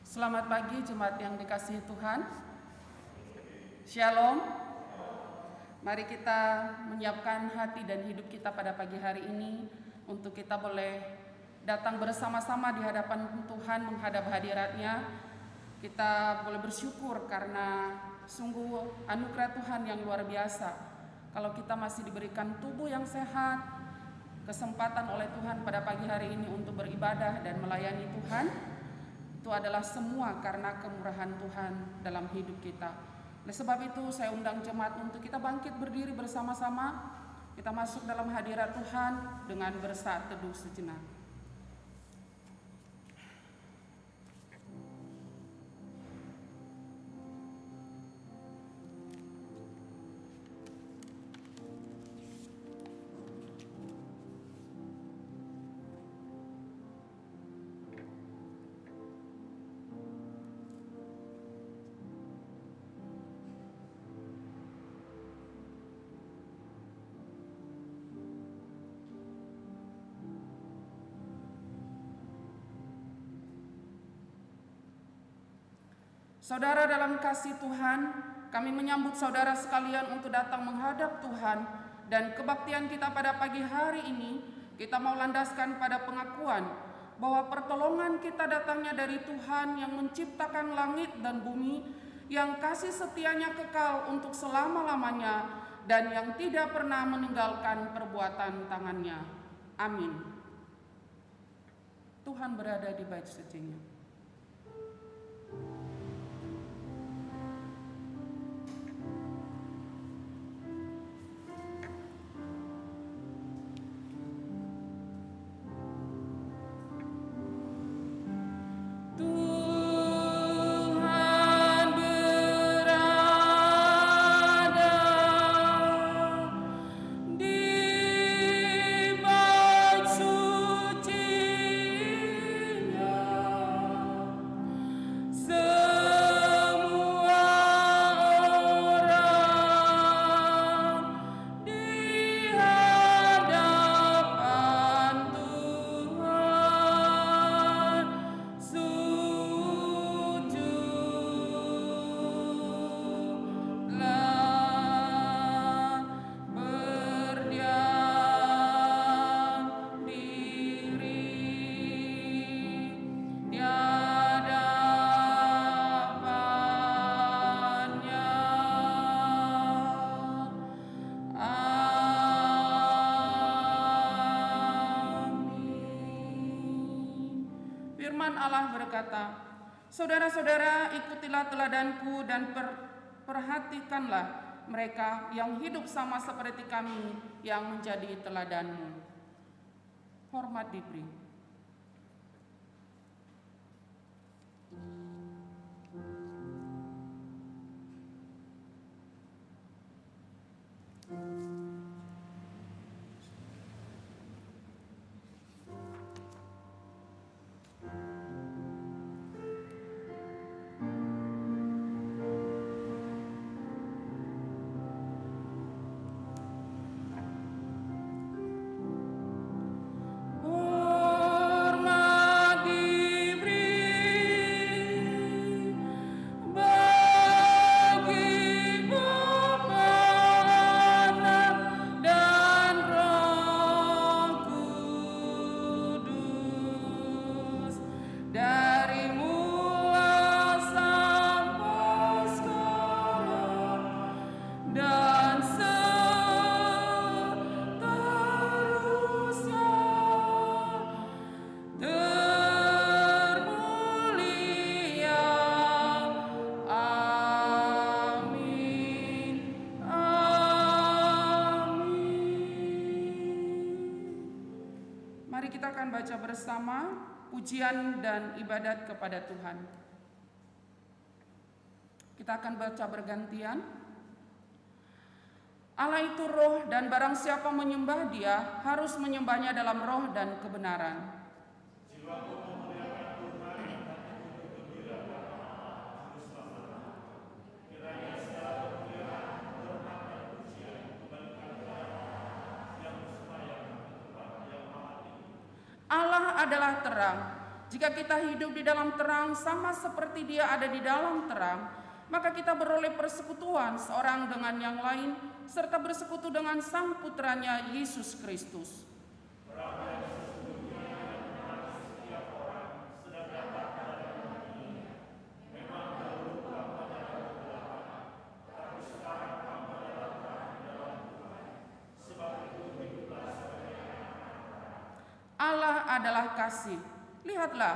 Selamat pagi jemaat yang dikasihi Tuhan. Shalom. Mari kita menyiapkan hati dan hidup kita pada pagi hari ini untuk kita boleh datang bersama-sama di hadapan Tuhan menghadap hadirat-Nya. Kita boleh bersyukur karena sungguh anugerah Tuhan yang luar biasa. Kalau kita masih diberikan tubuh yang sehat, kesempatan oleh Tuhan pada pagi hari ini untuk beribadah dan melayani Tuhan, itu adalah semua karena kemurahan Tuhan dalam hidup kita. Oleh sebab itu saya undang jemaat untuk kita bangkit berdiri bersama-sama. Kita masuk dalam hadirat Tuhan dengan bersaat teduh sejenak. Saudara dalam kasih Tuhan, kami menyambut saudara sekalian untuk datang menghadap Tuhan, dan kebaktian kita pada pagi hari ini kita mau landaskan pada pengakuan bahwa pertolongan kita datangnya dari Tuhan yang menciptakan langit dan bumi, yang kasih setianya kekal untuk selama-lamanya dan yang tidak pernah meninggalkan perbuatan tangannya. Amin. Tuhan berada di bait suci-Nya. Saudara-saudara, ikutilah teladanku dan perhatikanlah mereka yang hidup sama seperti kami yang menjadi teladanmu. Hormat diberi. Bersama pujian dan ibadat kepada Tuhan. Kita akan baca bergantian. Allah itu roh, dan barang siapa menyembah Dia harus menyembahnya dalam roh dan kebenaran. Jiwaku memuliakan Tuhan dan hatiku bergembira karena Allah Juru Selamat. Kiranya segala kemuliaan, hormat dan pujian kembalikan kepada Allah yang bersemayam di tempat yang maha tinggi. Allah adalah terang, Jika kita hidup di dalam terang sama seperti Dia ada di dalam terang, maka kita beroleh persekutuan seorang dengan yang lain, serta bersekutu dengan Sang Putranya Yesus Kristus. Allah adalah kasih. Lihatlah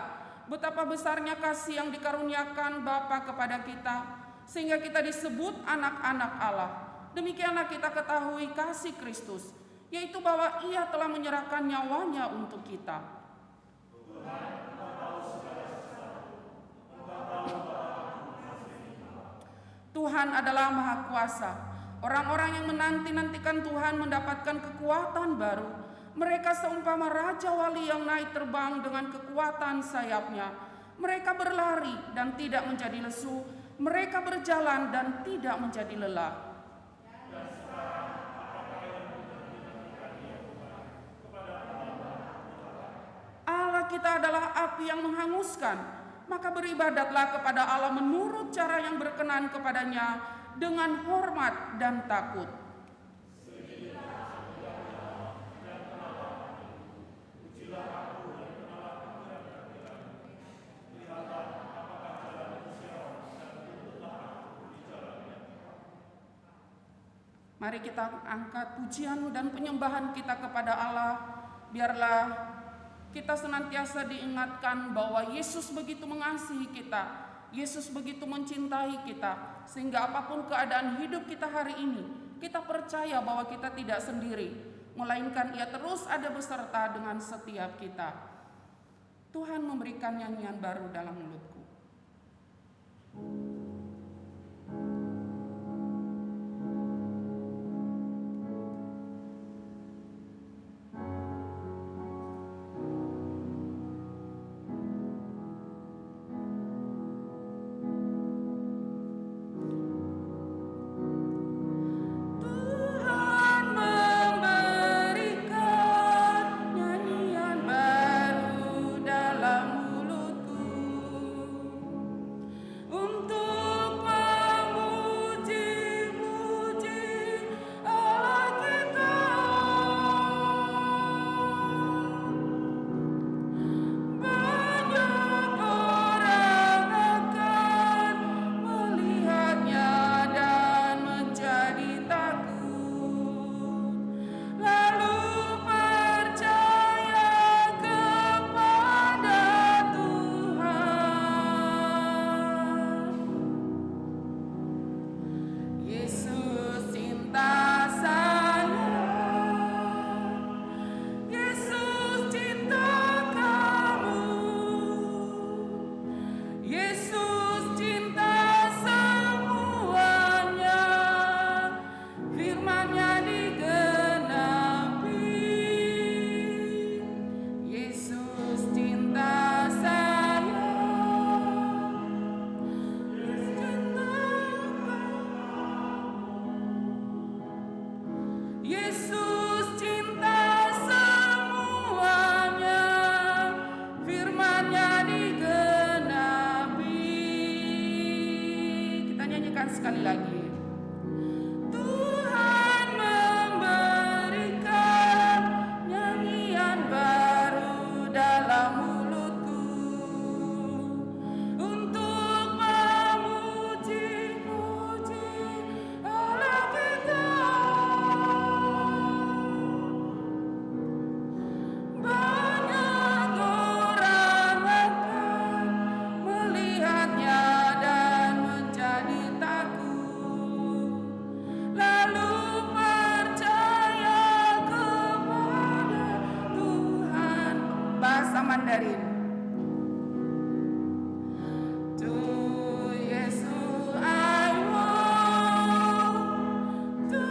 betapa besarnya kasih yang dikaruniakan Bapa kepada kita, sehingga kita disebut anak-anak Allah. Demikianlah kita ketahui kasih Kristus, yaitu bahwa Ia telah menyerahkan nyawanya untuk kita. Tuhan adalah Maha Kuasa. Orang-orang yang menanti-nantikan Tuhan mendapatkan kekuatan baru. Mereka seumpama Raja Wali yang naik terbang dengan kekuatan sayapnya. Mereka berlari dan tidak menjadi lesu. Mereka berjalan dan tidak menjadi lelah. Allah kita adalah api yang menghanguskan. Maka beribadatlah kepada Allah menurut cara yang berkenan kepadanya dengan hormat dan takut. Mari kita angkat pujian dan penyembahan kita kepada Allah. Biarlah kita senantiasa diingatkan bahwa Yesus begitu mengasihi kita. Yesus begitu mencintai kita. Sehingga apapun keadaan hidup kita hari ini, kita percaya bahwa kita tidak sendiri. Melainkan Ia terus ada beserta dengan setiap kita. Tuhan memberikan nyanyian baru dalam mulutku. Sekali lagi. Tuhan memberikan nyanyian baru dalam mulutku untuk memuji-muji Allah kita. Banyak orang akan melihatnya dan menjadi Mandarin. To Yesus I want, to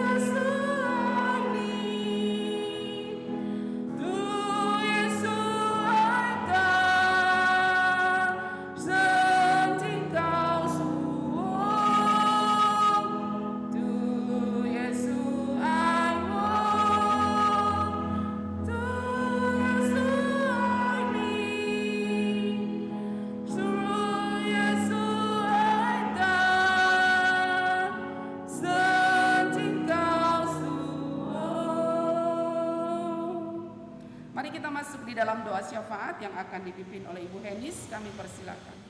Yesus I need, to Yesus I come, setingkau suung, to Yesus I want, to Yesus I Mari kita masuk di dalam doa syafaat yang akan dipimpin oleh Ibu Henis. Kami persilakan.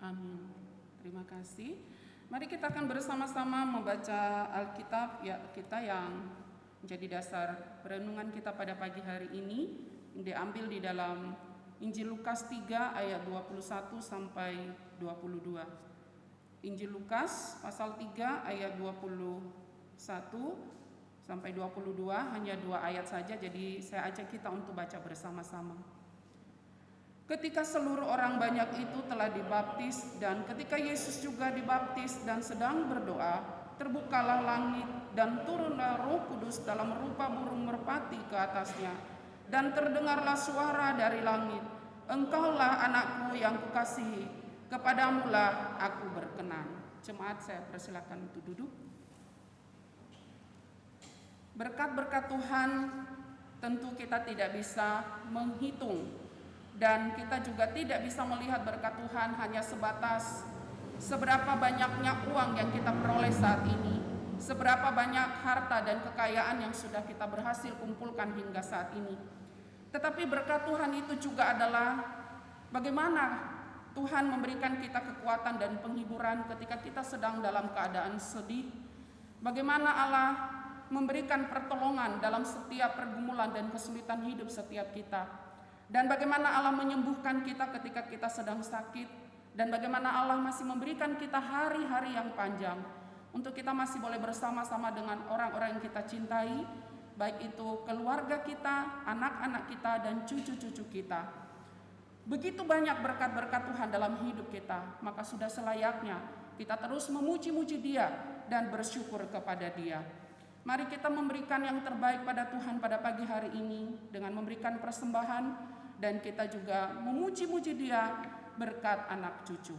Amin. Terima kasih. Mari kita akan bersama-sama membaca Alkitab ya kita yang menjadi dasar renungan kita pada pagi hari ini, yang diambil di dalam Injil Lukas 3 ayat 21 sampai 22. Injil Lukas pasal 3 ayat 21 sampai 22, hanya 2 ayat saja, jadi saya ajak kita untuk baca bersama-sama. Ketika seluruh orang banyak itu telah dibaptis, dan ketika Yesus juga dibaptis dan sedang berdoa, terbukalah langit dan turunlah Roh Kudus dalam rupa burung merpati ke atasnya. Dan terdengarlah suara dari langit, "Engkaulah anakku yang kukasihi, kepadamulah aku berkenan." Jemaat, saya persilakan untuk duduk. Berkat-berkat Tuhan tentu kita tidak bisa menghitung, dan kita juga tidak bisa melihat berkat Tuhan hanya sebatas seberapa banyaknya uang yang kita peroleh saat ini, seberapa banyak harta dan kekayaan yang sudah kita berhasil kumpulkan hingga saat ini. Tetapi berkat Tuhan itu juga adalah bagaimana Tuhan memberikan kita kekuatan dan penghiburan ketika kita sedang dalam keadaan sedih. Bagaimana Allah memberikan pertolongan dalam setiap pergumulan dan kesulitan hidup setiap kita. Dan bagaimana Allah menyembuhkan kita ketika kita sedang sakit, dan bagaimana Allah masih memberikan kita hari-hari yang panjang untuk kita masih boleh bersama-sama dengan orang-orang yang kita cintai, baik itu keluarga kita, anak-anak kita, dan cucu-cucu kita. Begitu banyak berkat-berkat Tuhan dalam hidup kita, maka sudah selayaknya kita terus memuji-muji Dia dan bersyukur kepada Dia. Mari kita memberikan yang terbaik pada Tuhan pada pagi hari ini dengan memberikan persembahan, dan kita juga memuji-muji Dia berkat anak cucu.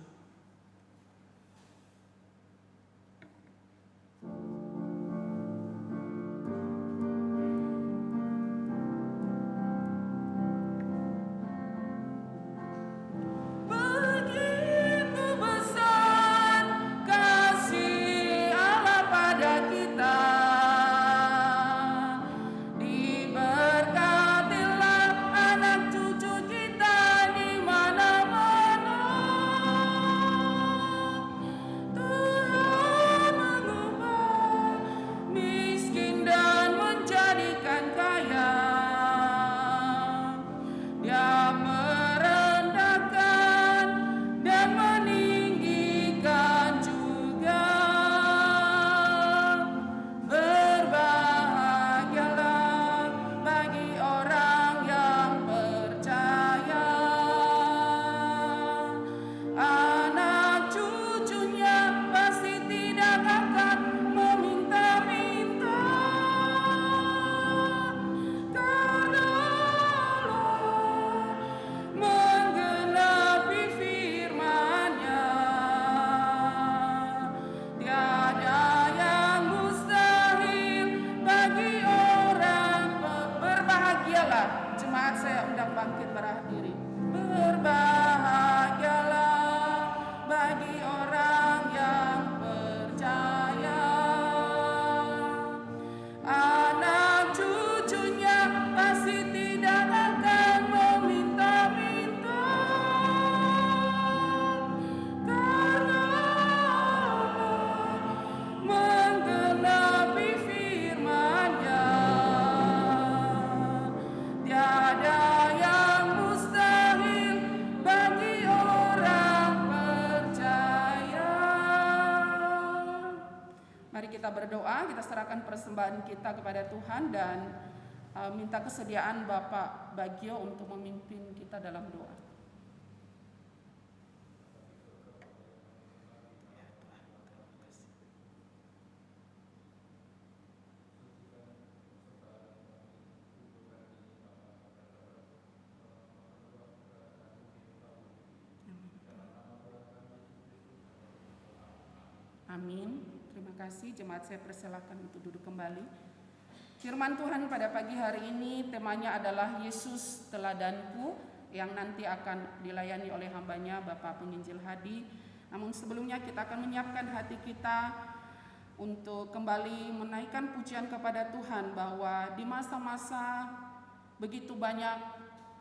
Berdoa, kita serahkan persembahan kita kepada Tuhan dan minta kesediaan Bapak Bagio untuk memimpin kita dalam doa. Amin. Terima kasih, jemaat saya persilahkan untuk duduk kembali. Firman Tuhan pada pagi hari ini temanya adalah Yesus teladanku, yang nanti akan dilayani oleh hambanya Bapak Penginjil Hadi. Namun sebelumnya kita akan menyiapkan hati kita untuk kembali menaikkan pujian kepada Tuhan, bahwa di masa-masa begitu banyak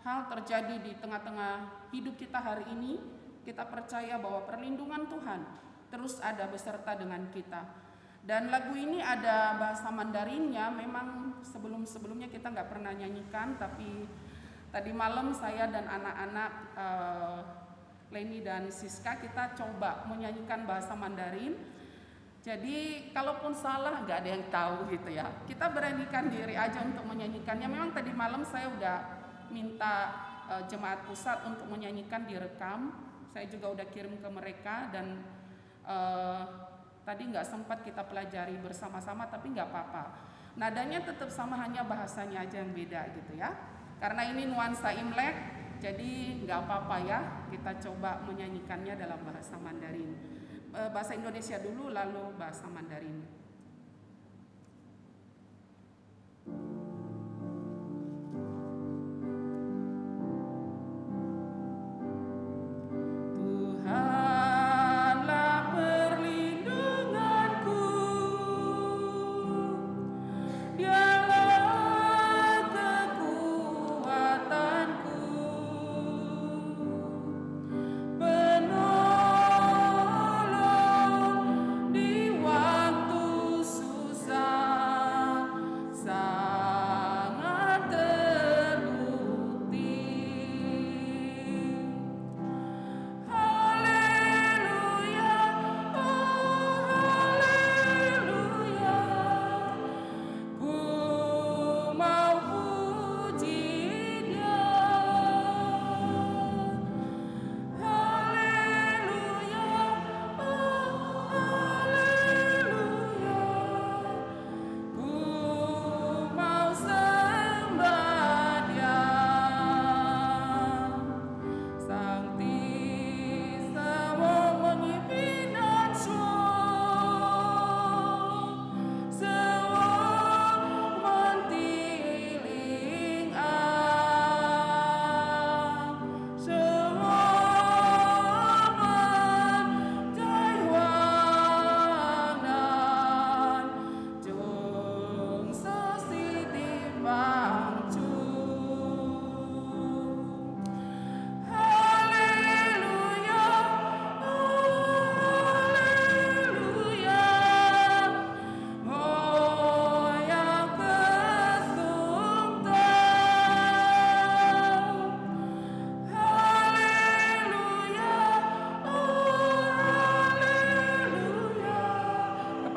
hal terjadi di tengah-tengah hidup kita hari ini, kita percaya bahwa perlindungan Tuhan terus ada beserta dengan kita. Dan lagu ini ada bahasa Mandarinnya. Memang sebelumnya kita nggak pernah nyanyikan, tapi tadi malam saya dan anak-anak Leni dan Siska kita coba menyanyikan bahasa Mandarin. Jadi kalaupun salah nggak ada yang tahu gitu ya. Kita beranikan diri aja untuk menyanyikannya. Memang tadi malam saya udah minta jemaat pusat untuk menyanyikan, direkam. Saya juga udah kirim ke mereka, dan tadi nggak sempat kita pelajari bersama-sama, tapi nggak apa-apa. Nadanya tetap sama, hanya bahasanya aja yang beda gitu ya. Karena ini nuansa Imlek, jadi nggak apa-apa ya. Kita coba menyanyikannya dalam bahasa Mandarin. Bahasa Indonesia dulu, lalu bahasa Mandarin. Waktu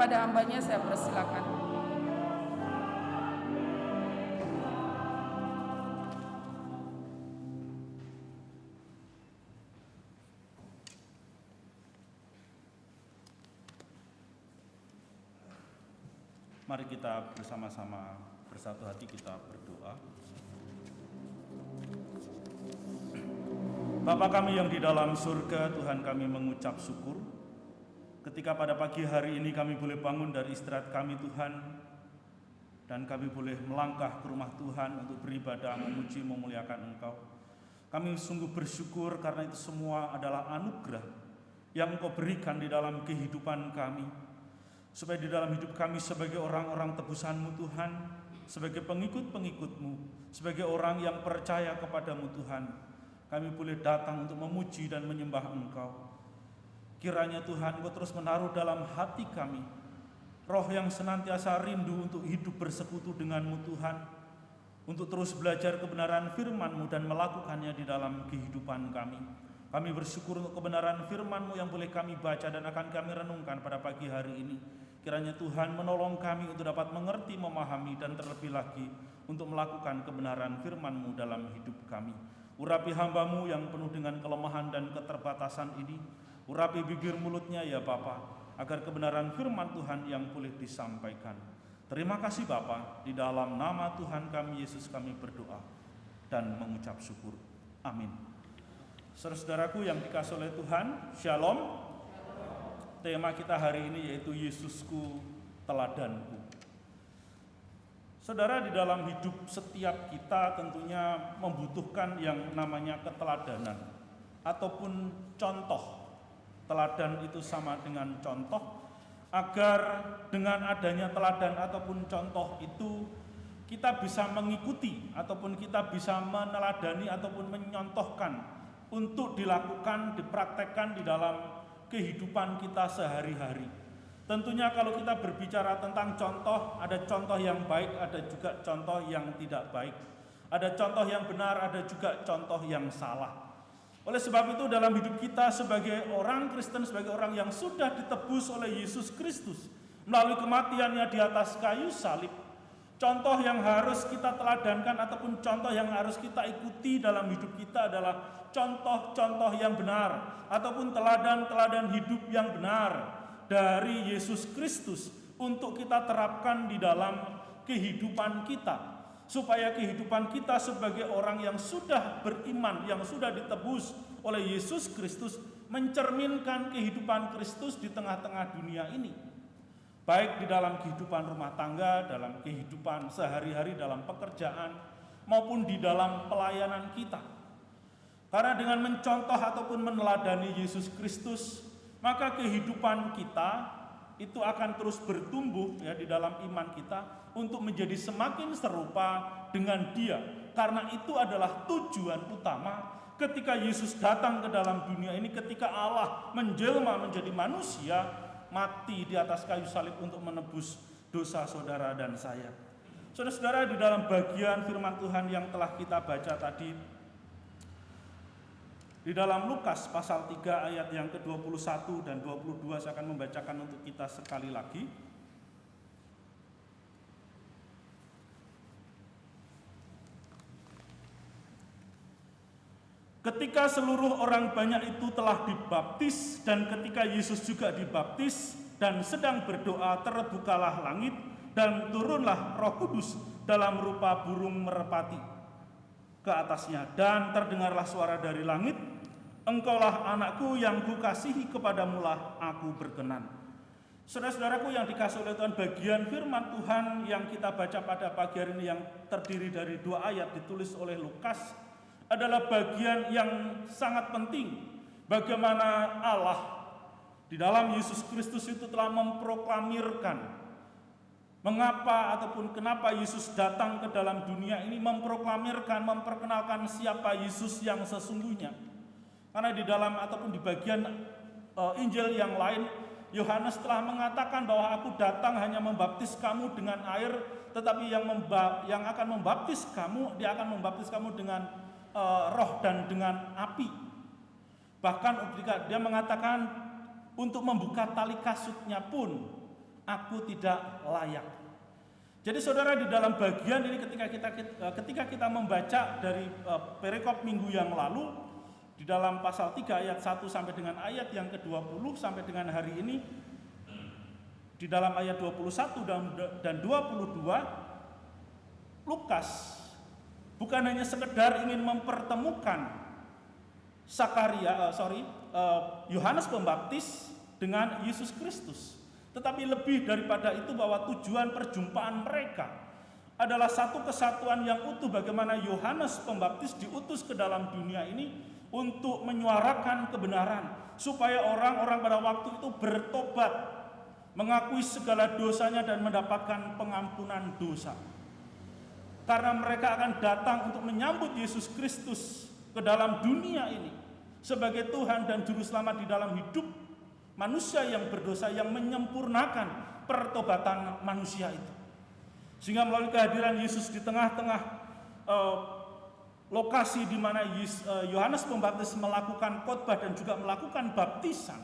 kepada hambanya, saya persilakan. Mari kita bersama-sama bersatu hati kita berdoa. Bapa kami yang di dalam surga, Tuhan, kami mengucap syukur ketika pada pagi hari ini kami boleh bangun dari istirahat kami, Tuhan, dan kami boleh melangkah ke rumah Tuhan untuk beribadah, memuji, memuliakan Engkau. Kami sungguh bersyukur karena itu semua adalah anugerah yang Engkau berikan di dalam kehidupan kami, supaya di dalam hidup kami sebagai orang-orang tebusan-Mu, Tuhan, sebagai pengikut-pengikut-Mu, sebagai orang yang percaya kepadamu, Tuhan, kami boleh datang untuk memuji dan menyembah Engkau. Kiranya Tuhan, Engkau terus menaruh dalam hati kami roh yang senantiasa rindu untuk hidup bersekutu denganmu, Tuhan, untuk terus belajar kebenaran firman-Mu dan melakukannya di dalam kehidupan kami. Kami bersyukur untuk kebenaran firman-Mu yang boleh kami baca dan akan kami renungkan pada pagi hari ini. Kiranya Tuhan menolong kami untuk dapat mengerti, memahami, dan terlebih lagi untuk melakukan kebenaran firman-Mu dalam hidup kami. Urapi hamba-Mu yang penuh dengan kelemahan dan keterbatasan ini. Urapi bibir mulutnya ya Bapa, agar kebenaran firman Tuhan yang boleh disampaikan. Terima kasih Bapa, di dalam nama Tuhan kami Yesus kami berdoa dan mengucap syukur. Amin. Saudara-saudaraku yang dikasihi oleh Tuhan, Shalom. Tema kita hari ini yaitu Yesusku, teladanku. Saudara, di dalam hidup setiap kita tentunya membutuhkan yang namanya keteladanan ataupun contoh. Teladan itu sama dengan contoh, agar dengan adanya teladan ataupun contoh itu kita bisa mengikuti ataupun kita bisa meneladani ataupun menyontohkan untuk dilakukan, dipraktekkan di dalam kehidupan kita sehari-hari. Tentunya kalau kita berbicara tentang contoh, ada contoh yang baik, ada juga contoh yang tidak baik. Ada contoh yang benar, ada juga contoh yang salah. Oleh sebab itu dalam hidup kita sebagai orang Kristen, sebagai orang yang sudah ditebus oleh Yesus Kristus melalui kematiannya di atas kayu salib, contoh yang harus kita teladankan ataupun contoh yang harus kita ikuti dalam hidup kita adalah contoh-contoh yang benar ataupun teladan-teladan hidup yang benar dari Yesus Kristus untuk kita terapkan di dalam kehidupan kita, supaya kehidupan kita sebagai orang yang sudah beriman, yang sudah ditebus oleh Yesus Kristus, mencerminkan kehidupan Kristus di tengah-tengah dunia ini, baik di dalam kehidupan rumah tangga, dalam kehidupan sehari-hari, dalam pekerjaan, maupun di dalam pelayanan kita. Karena dengan mencontoh ataupun meneladani Yesus Kristus, maka kehidupan kita itu akan terus bertumbuh ya di dalam iman kita untuk menjadi semakin serupa dengan Dia. Karena itu adalah tujuan utama ketika Yesus datang ke dalam dunia ini, ketika Allah menjelma menjadi manusia, mati di atas kayu salib untuk menebus dosa saudara dan saya. Saudara-saudara, di dalam bagian firman Tuhan yang telah kita baca tadi, di dalam Lukas pasal 3 ayat yang ke-21 dan 22, saya akan membacakan untuk kita sekali lagi. Ketika seluruh orang banyak itu telah dibaptis dan ketika Yesus juga dibaptis dan sedang berdoa, terbukalah langit dan turunlah Roh Kudus dalam rupa burung merpati ke atasnya, dan terdengarlah suara dari langit, "Engkaulah anakku yang kukasihi, kepadamulah aku berkenan." Saudara-saudaraku yang dikasihi oleh Tuhan, bagian firman Tuhan yang kita baca pada pagi hari ini yang terdiri dari 2 ayat ditulis oleh Lukas adalah bagian yang sangat penting. Bagaimana Allah di dalam Yesus Kristus itu telah memproklamirkan mengapa ataupun kenapa Yesus datang ke dalam dunia ini, memproklamirkan, memperkenalkan siapa Yesus yang sesungguhnya. Karena di dalam ataupun di bagian Injil yang lain, Yohanes telah mengatakan bahwa aku datang hanya membaptis kamu dengan air, tetapi yang akan membaptis kamu, dia akan membaptis kamu dengan roh dan dengan api. Bahkan ketika dia mengatakan untuk membuka tali kasutnya pun aku tidak layak. Jadi saudara, di dalam bagian ini ketika kita membaca dari perikop minggu yang lalu, di dalam pasal 3 ayat 1 sampai dengan ayat yang ke-20 sampai dengan hari ini, di dalam ayat 21 dan 22, Lukas bukan hanya sekedar ingin mempertemukan Yohanes Pembaptis dengan Yesus Kristus, tetapi lebih daripada itu bahwa tujuan perjumpaan mereka adalah satu kesatuan yang utuh, bagaimana Yohanes Pembaptis diutus ke dalam dunia ini untuk menyuarakan kebenaran, supaya orang-orang pada waktu itu bertobat, mengakui segala dosanya dan mendapatkan pengampunan dosa. Karena mereka akan datang untuk menyambut Yesus Kristus ke dalam dunia ini sebagai Tuhan dan Juru Selamat di dalam hidup manusia yang berdosa, yang menyempurnakan pertobatan manusia itu. Sehingga melalui kehadiran Yesus di tengah-tengah lokasi di mana Yohanes Pembaptis melakukan khotbah dan juga melakukan baptisan,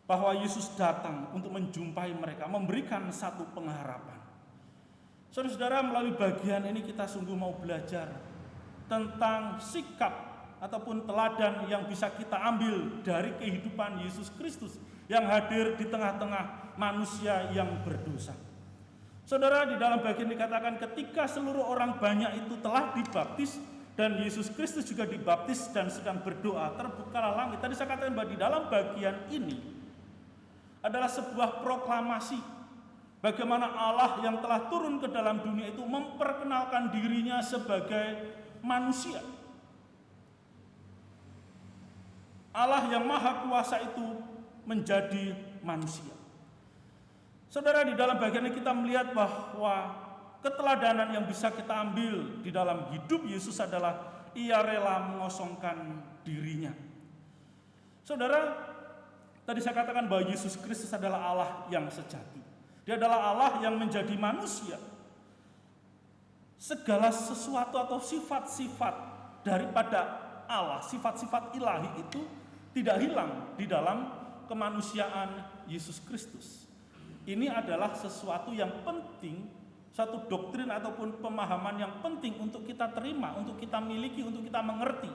bahwa Yesus datang untuk menjumpai mereka, memberikan satu pengharapan. Saudara-saudara, melalui bagian ini kita sungguh mau belajar tentang sikap ataupun teladan yang bisa kita ambil dari kehidupan Yesus Kristus yang hadir di tengah-tengah manusia yang berdosa. Saudara, di dalam bagian dikatakan ketika seluruh orang banyak itu telah dibaptis dan Yesus Kristus juga dibaptis dan sedang berdoa, terbukalah langit. Tadi saya katakan bahwa di dalam bagian ini adalah sebuah proklamasi bagaimana Allah yang telah turun ke dalam dunia itu memperkenalkan dirinya sebagai manusia. Allah yang maha kuasa itu menjadi manusia. Saudara, di dalam bagian ini kita melihat bahwa keteladanan yang bisa kita ambil di dalam hidup Yesus adalah ia rela mengosongkan dirinya. Saudara, tadi saya katakan bahwa Yesus Kristus adalah Allah yang sejati. Dia adalah Allah yang menjadi manusia. Segala sesuatu atau sifat-sifat daripada Allah, sifat-sifat ilahi itu tidak hilang di dalam kemanusiaan Yesus Kristus. Ini adalah sesuatu yang penting, satu doktrin ataupun pemahaman yang penting untuk kita terima, untuk kita miliki, untuk kita mengerti.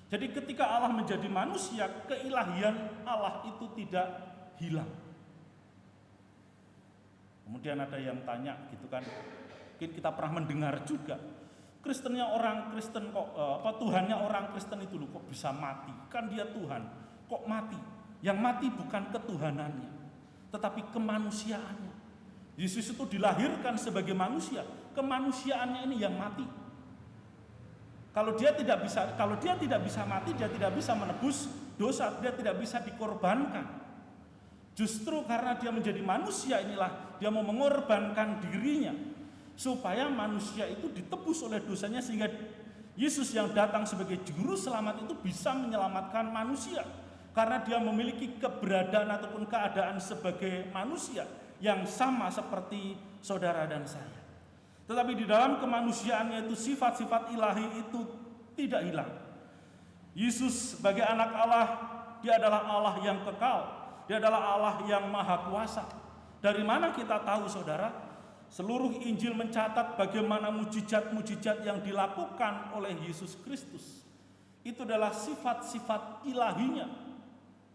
Jadi ketika Allah menjadi manusia, keilahian Allah itu tidak hilang. Kemudian ada yang tanya gitu kan, mungkin kita pernah mendengar juga, Kristennya orang Kristen kok, Tuhannya orang Kristen itu loh kok bisa mati? Kan dia Tuhan, kok mati? Yang mati bukan ketuhanannya, tetapi kemanusiaannya. Yesus itu dilahirkan sebagai manusia, kemanusiaannya ini yang mati. Kalau dia tidak bisa mati, dia tidak bisa menebus dosa, dia tidak bisa dikorbankan. Justru karena dia menjadi manusia inilah dia mau mengorbankan dirinya supaya manusia itu ditebus oleh dosanya, sehingga Yesus yang datang sebagai juru selamat itu bisa menyelamatkan manusia. Karena dia memiliki keberadaan ataupun keadaan sebagai manusia yang sama seperti saudara dan saya. Tetapi di dalam kemanusiaannya itu sifat-sifat ilahi itu tidak hilang. Yesus sebagai anak Allah, dia adalah Allah yang kekal. Dia adalah Allah yang maha kuasa. Dari mana kita tahu, saudara? Seluruh Injil mencatat bagaimana mujizat-mujizat yang dilakukan oleh Yesus Kristus. Itu adalah sifat-sifat ilahinya.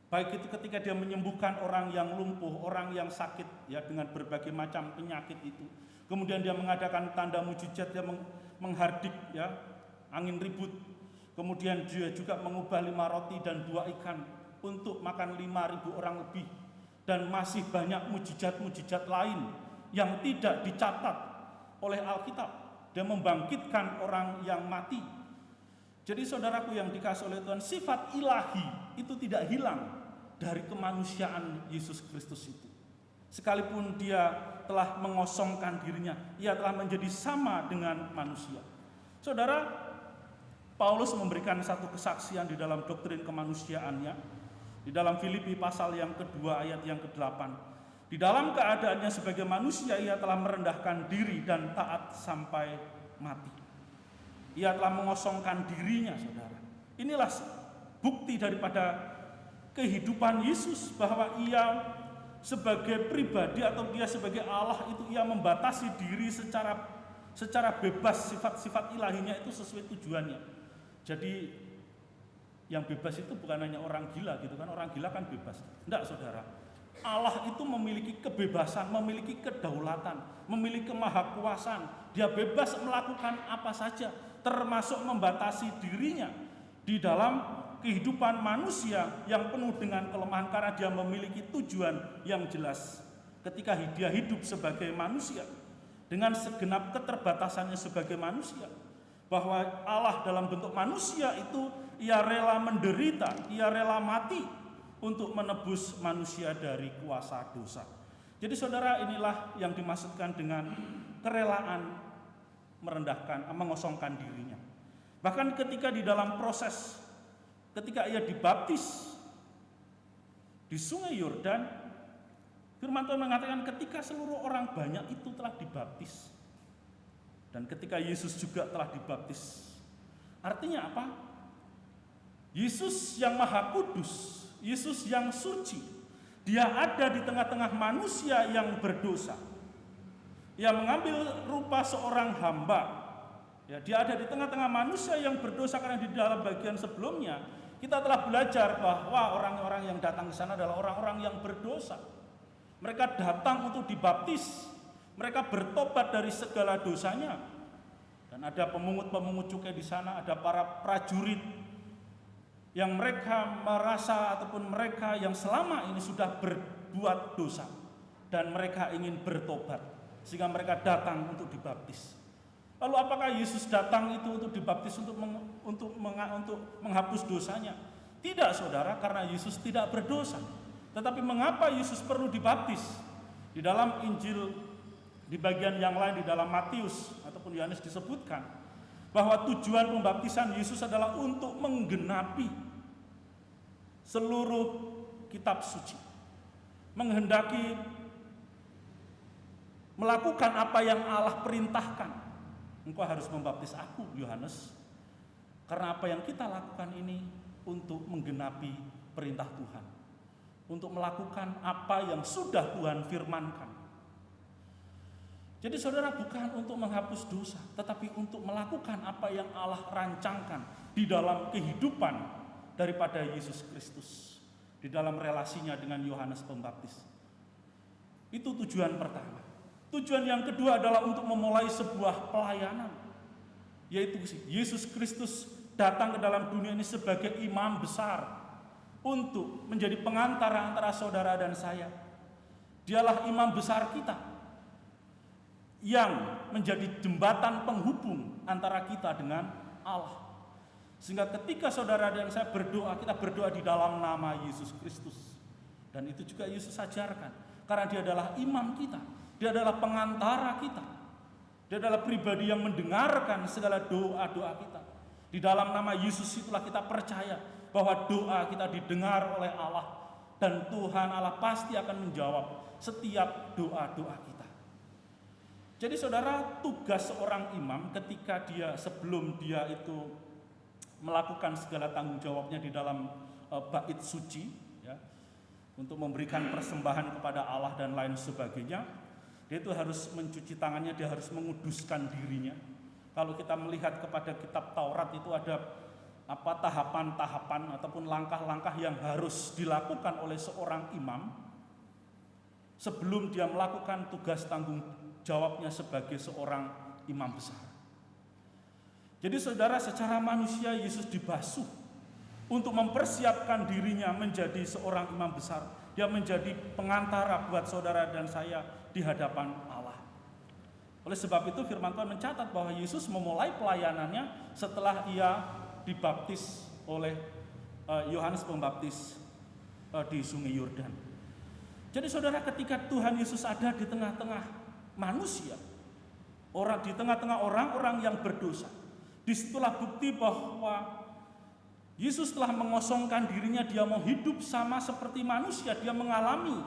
Baik itu ketika dia menyembuhkan orang yang lumpuh, orang yang sakit ya dengan berbagai macam penyakit itu. Kemudian dia mengadakan tanda mujizat, dia menghardik ya angin ribut. Kemudian dia juga mengubah 5 roti dan 2 ikan untuk makan 5.000 orang lebih. Dan masih banyak mujizat-mujizat lain yang tidak dicatat oleh Alkitab. Dia membangkitkan orang yang mati. Jadi saudaraku yang dikasih oleh Tuhan, sifat ilahi itu tidak hilang dari kemanusiaan Yesus Kristus itu. Sekalipun dia telah mengosongkan dirinya, ia telah menjadi sama dengan manusia. Saudara, Paulus memberikan satu kesaksian di dalam doktrin kemanusiaannya, di dalam Filipi pasal yang kedua ayat yang ke-8. Di dalam keadaannya sebagai manusia, ia telah merendahkan diri dan taat sampai mati. Ia telah mengosongkan dirinya, saudara. Inilah bukti daripada kehidupan Yesus, bahwa ia sebagai pribadi atau dia sebagai Allah itu ia membatasi diri secara bebas, sifat-sifat ilahinya itu sesuai tujuannya. Jadi yang bebas itu bukan hanya orang gila gitu kan, orang gila kan bebas. Enggak, saudara. Allah itu memiliki kebebasan, memiliki kedaulatan, memiliki kemahakuasaan. Dia bebas melakukan apa saja, termasuk membatasi dirinya di dalam kehidupan manusia yang penuh dengan kelemahan karena dia memiliki tujuan yang jelas. Ketika dia hidup sebagai manusia dengan segenap keterbatasannya sebagai manusia, bahwa Allah dalam bentuk manusia itu ia rela menderita, ia rela mati untuk menebus manusia dari kuasa dosa. Jadi saudara, inilah yang dimaksudkan dengan kerelaan merendahkan, mengosongkan dirinya. Bahkan ketika di dalam proses, ketika ia dibaptis di sungai Yordan, firman Tuhan mengatakan ketika seluruh orang banyak itu telah dibaptis. Dan ketika Yesus juga telah dibaptis. Artinya apa? Yesus yang maha kudus, Yesus yang suci, dia ada di tengah-tengah manusia yang berdosa. Ia mengambil rupa seorang hamba. Ya, dia ada di tengah-tengah manusia yang berdosa karena di dalam bagian sebelumnya kita telah belajar bahwa orang-orang yang datang ke sana adalah orang-orang yang berdosa. Mereka datang untuk dibaptis. Mereka bertobat dari segala dosanya. Dan ada pemungut-pemungut cukai di sana, ada para prajurit yang mereka merasa ataupun mereka yang selama ini sudah berbuat dosa dan mereka ingin bertobat sehingga mereka datang untuk dibaptis. Lalu apakah Yesus datang itu untuk dibaptis untuk menghapus dosanya? Tidak, saudara, karena Yesus tidak berdosa. Tetapi mengapa Yesus perlu dibaptis? Di dalam Injil di bagian yang lain di dalam Matius ataupun Yohanes disebutkan bahwa tujuan pembaptisan Yesus adalah untuk menggenapi seluruh kitab suci, menghendaki melakukan apa yang Allah perintahkan. Engkau harus membaptis aku, Yohanes, karena apa yang kita lakukan ini untuk menggenapi perintah Tuhan, untuk melakukan apa yang sudah Tuhan firmankan. Jadi saudara, bukan untuk menghapus dosa, tetapi untuk melakukan apa yang Allah rancangkan di dalam kehidupan daripada Yesus Kristus, di dalam relasinya dengan Yohanes Pembaptis. Itu tujuan pertama. Tujuan yang kedua adalah untuk memulai sebuah pelayanan, yaitu Yesus Kristus datang ke dalam dunia ini sebagai imam besar untuk menjadi pengantara antara saudara dan saya. Dialah imam besar kita yang menjadi jembatan penghubung antara kita dengan Allah. Sehingga ketika saudara dan saya berdoa, kita berdoa di dalam nama Yesus Kristus. Dan itu juga Yesus ajarkan, karena dia adalah imam kita, dia adalah pengantara kita, dia adalah pribadi yang mendengarkan segala doa-doa kita. Di dalam nama Yesus itulah kita percaya bahwa doa kita didengar oleh Allah, dan Tuhan Allah pasti akan menjawab setiap doa-doa kita. Jadi saudara, tugas seorang imam ketika dia sebelum dia itu melakukan segala tanggung jawabnya di dalam bait suci, ya, untuk memberikan persembahan kepada Allah dan lain sebagainya, dia itu harus mencuci tangannya, dia harus menguduskan dirinya. Kalau kita melihat kepada kitab Taurat itu ada tahapan-tahapan ataupun langkah-langkah yang harus dilakukan oleh seorang imam sebelum dia melakukan tugas tanggung jawabnya sebagai seorang imam besar. Jadi saudara, secara manusia Yesus dibasuh untuk mempersiapkan dirinya menjadi seorang imam besar. Dia menjadi pengantara buat saudara dan saya di hadapan Allah. Oleh sebab itu firman Tuhan mencatat bahwa Yesus memulai pelayanannya setelah ia dibaptis oleh Yohanes Pembaptis di Sungai Yordan. Jadi saudara, ketika Tuhan Yesus ada di tengah-tengah manusia, di tengah-tengah orang-orang yang berdosa, disitulah bukti bahwa Yesus telah mengosongkan dirinya. Dia mau hidup sama seperti manusia. Dia mengalami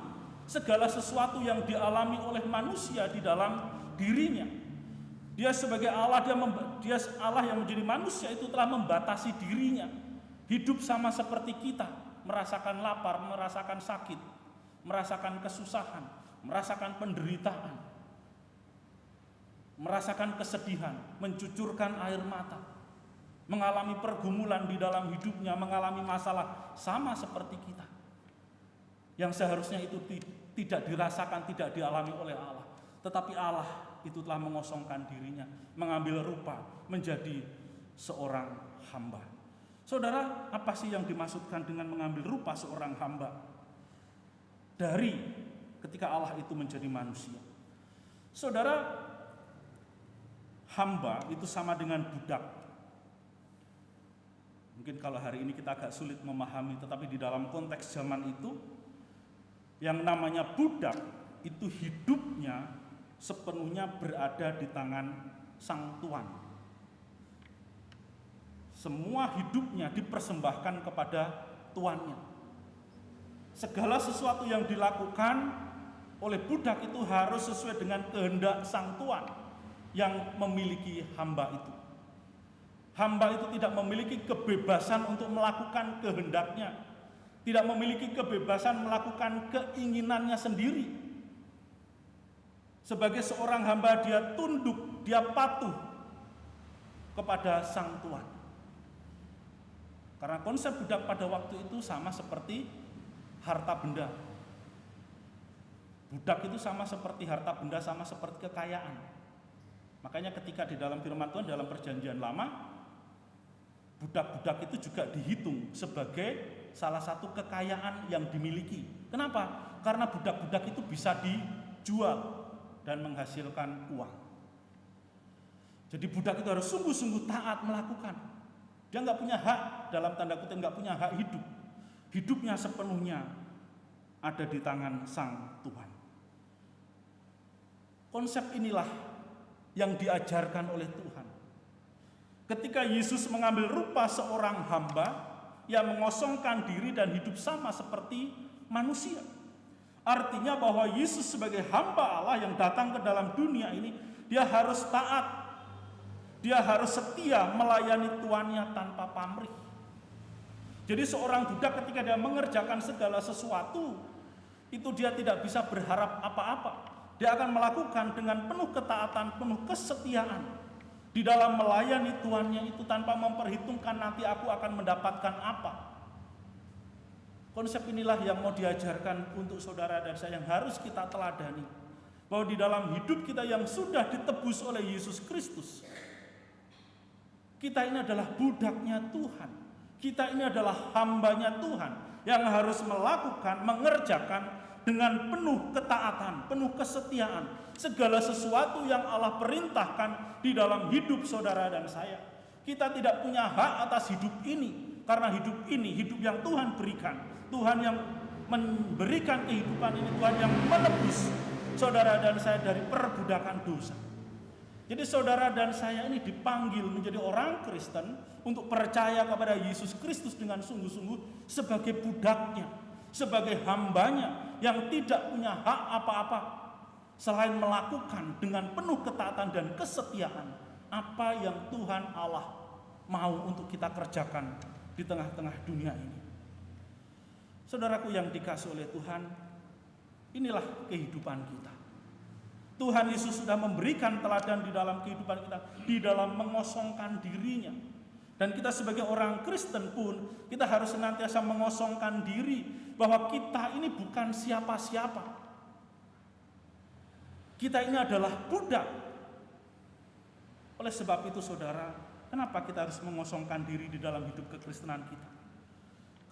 segala sesuatu yang dialami oleh manusia di dalam dirinya. Dia sebagai Allah, dia Allah yang menjadi manusia itu telah membatasi dirinya. Hidup sama seperti kita, merasakan lapar, merasakan sakit, merasakan kesusahan, merasakan penderitaan, merasakan kesedihan, mencucurkan air mata, mengalami pergumulan di dalam hidupnya, mengalami masalah sama seperti kita. Yang seharusnya itu tidak dirasakan, tidak dialami oleh Allah. Tetapi Allah itu telah mengosongkan dirinya, mengambil rupa menjadi seorang hamba. Saudara, apa sih yang dimaksudkan dengan mengambil rupa seorang hamba? Dari ketika Allah itu menjadi manusia. Saudara, hamba itu sama dengan budak. Mungkin kalau hari ini kita agak sulit memahami, tetapi di dalam konteks zaman itu, yang namanya budak itu hidupnya sepenuhnya berada di tangan sang tuan. Semua hidupnya dipersembahkan kepada tuannya. Segala sesuatu yang dilakukan oleh budak itu harus sesuai dengan kehendak sang tuan yang memiliki hamba itu. Hamba itu tidak memiliki kebebasan untuk melakukan kehendaknya, tidak memiliki kebebasan melakukan keinginannya sendiri. Sebagai seorang hamba, dia tunduk, dia patuh kepada sang tuan. Karena konsep budak pada waktu itu sama seperti harta benda. Budak itu sama seperti harta benda, sama seperti kekayaan. Makanya ketika di dalam firman Tuhan dalam perjanjian lama, budak-budak itu juga dihitung sebagai salah satu kekayaan yang dimiliki. Kenapa? Karena budak-budak itu bisa dijual dan menghasilkan uang. Jadi budak itu harus sungguh-sungguh taat melakukan. Dia nggak punya hak, dalam tanda kutip nggak punya hak hidup. Hidupnya sepenuhnya ada di tangan sang Tuhan. Konsep inilah yang diajarkan oleh Tuhan. Ketika Yesus mengambil rupa seorang hamba yang mengosongkan diri dan hidup sama seperti manusia. Artinya bahwa Yesus sebagai hamba Allah yang datang ke dalam dunia ini, dia harus taat. Dia harus setia melayani tuannya tanpa pamrih. Jadi seorang budak ketika dia mengerjakan segala sesuatu, itu dia tidak bisa berharap apa-apa. Dia akan melakukan dengan penuh ketaatan, penuh kesetiaan di dalam melayani tuannya itu tanpa memperhitungkan nanti aku akan mendapatkan apa. Konsep inilah yang mau diajarkan untuk saudara dan saya yang harus kita teladani. Bahwa di dalam hidup kita yang sudah ditebus oleh Yesus Kristus, kita ini adalah budaknya Tuhan. Kita ini adalah hambanya Tuhan yang harus melakukan, mengerjakan dengan penuh ketaatan, penuh kesetiaan segala sesuatu yang Allah perintahkan di dalam hidup saudara dan saya. Kita tidak punya hak atas hidup ini, karena hidup ini hidup yang Tuhan berikan. Tuhan yang memberikan kehidupan ini, Tuhan yang menebus saudara dan saya dari perbudakan dosa. Jadi saudara dan saya ini dipanggil menjadi orang Kristen untuk percaya kepada Yesus Kristus dengan sungguh-sungguh sebagai budaknya, sebagai hambanya yang tidak punya hak apa-apa selain melakukan dengan penuh ketaatan dan kesetiaan apa yang Tuhan Allah mau untuk kita kerjakan di tengah-tengah dunia ini. Saudaraku yang dikasihi oleh Tuhan, inilah kehidupan kita. Tuhan Yesus sudah memberikan teladan di dalam kehidupan kita, di dalam mengosongkan dirinya. Dan kita sebagai orang Kristen pun, kita harus senantiasa mengosongkan diri bahwa kita ini bukan siapa-siapa. Kita ini adalah budak. Oleh sebab itu saudara, kenapa kita harus mengosongkan diri di dalam hidup kekristenan kita?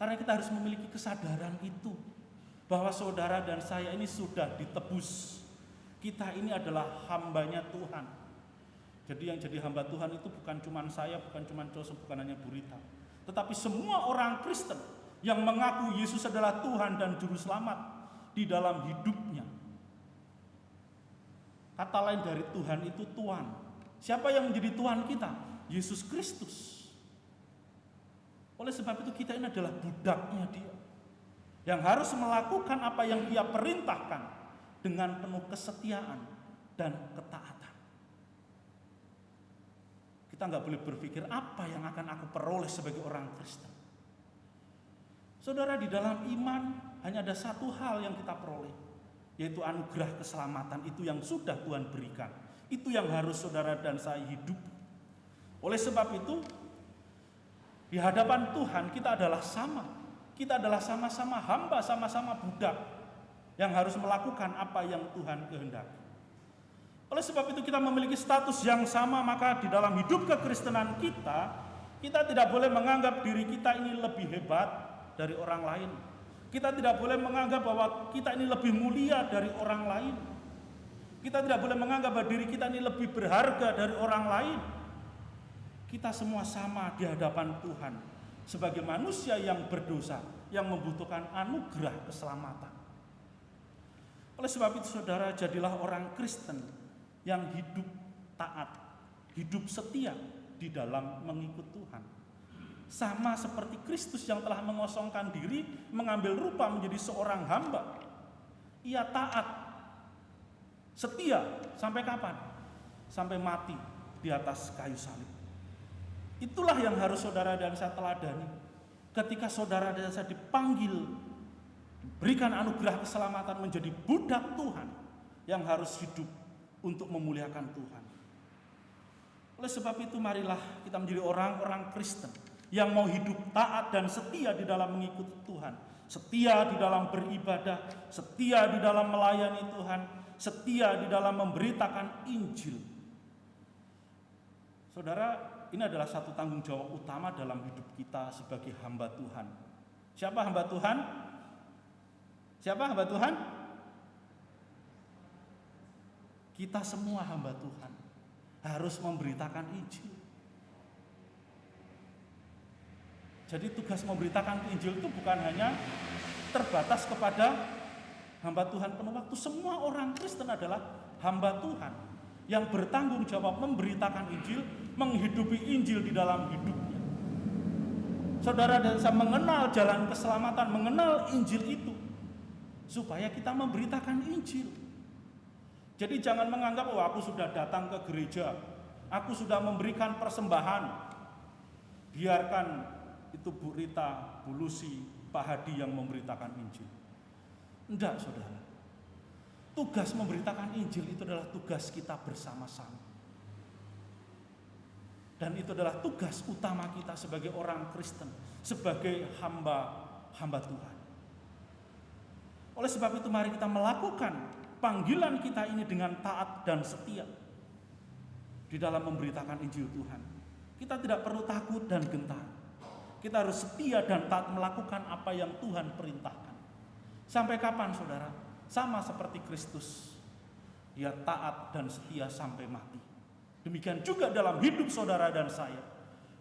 Karena kita harus memiliki kesadaran itu, bahwa saudara dan saya ini sudah ditebus. Kita ini adalah hambanya Tuhan. Jadi yang jadi hamba Tuhan itu bukan cuma saya, bukan cuma Joseph, bukan hanya Bu Rita, tetapi semua orang Kristen yang mengaku Yesus adalah Tuhan dan Juru Selamat di dalam hidupnya. Kata lain dari Tuhan itu Tuhan. Siapa yang menjadi Tuhan kita? Yesus Kristus. Oleh sebab itu kita ini adalah budaknya Dia, yang harus melakukan apa yang Dia perintahkan dengan penuh kesetiaan dan ketaatan. Kita nggak boleh berpikir apa yang akan aku peroleh sebagai orang Kristen. Saudara, di dalam iman hanya ada satu hal yang kita peroleh, yaitu anugerah keselamatan itu yang sudah Tuhan berikan. Itu yang harus saudara dan saya hidup. Oleh sebab itu, di hadapan Tuhan kita adalah sama. Kita adalah sama-sama hamba, sama-sama budak yang harus melakukan apa yang Tuhan kehendaki. Oleh sebab itu kita memiliki status yang sama, maka di dalam hidup kekristenan kita tidak boleh menganggap diri kita ini lebih hebat dari orang lain. Kita tidak boleh menganggap bahwa kita ini lebih mulia dari orang lain. Kita tidak boleh menganggap bahwa diri kita ini lebih berharga dari orang lain. Kita semua sama di hadapan Tuhan sebagai manusia yang berdosa, yang membutuhkan anugerah keselamatan. Oleh sebab itu saudara, jadilah orang Kristen yang hidup taat, hidup setia di dalam mengikut Tuhan. Sama seperti Kristus yang telah mengosongkan diri, mengambil rupa menjadi seorang hamba. Ia taat, setia sampai kapan? Sampai mati di atas kayu salib. Itulah yang harus saudara dan saya teladani. Ketika saudara dan saya dipanggil, berikan anugerah keselamatan menjadi budak Tuhan yang harus hidup untuk memuliakan Tuhan. Oleh sebab itu marilah kita menjadi orang-orang Kristen yang mau hidup taat dan setia di dalam mengikuti Tuhan, setia di dalam beribadah, setia di dalam melayani Tuhan, setia di dalam memberitakan Injil. Saudara, ini adalah satu tanggung jawab utama dalam hidup kita sebagai hamba Tuhan. Siapa hamba Tuhan? Siapa hamba Tuhan? Kita semua hamba Tuhan harus memberitakan Injil. Jadi tugas memberitakan Injil itu bukan hanya terbatas kepada hamba Tuhan penuh waktu. Semua orang Kristen adalah hamba Tuhan yang bertanggung jawab memberitakan Injil, menghidupi Injil di dalam hidupnya. Saudara dan saya mengenal jalan keselamatan, mengenal Injil itu, supaya kita memberitakan Injil. Jadi jangan menganggap, oh aku sudah datang ke gereja, aku sudah memberikan persembahan, biarkan itu Bu Rita, Bu Lucy, Pak Hadi yang memberitakan Injil. Enggak saudara, tugas memberitakan Injil itu adalah tugas kita bersama-sama. Dan itu adalah tugas utama kita sebagai orang Kristen, sebagai hamba Tuhan. Oleh sebab itu mari kita melakukan panggilan kita ini dengan taat dan setia di dalam memberitakan Injil Tuhan. Kita tidak perlu takut dan gentar. Kita harus setia dan taat melakukan apa yang Tuhan perintahkan. Sampai kapan saudara? Sama seperti Kristus. Dia taat dan setia sampai mati. Demikian juga dalam hidup saudara dan saya.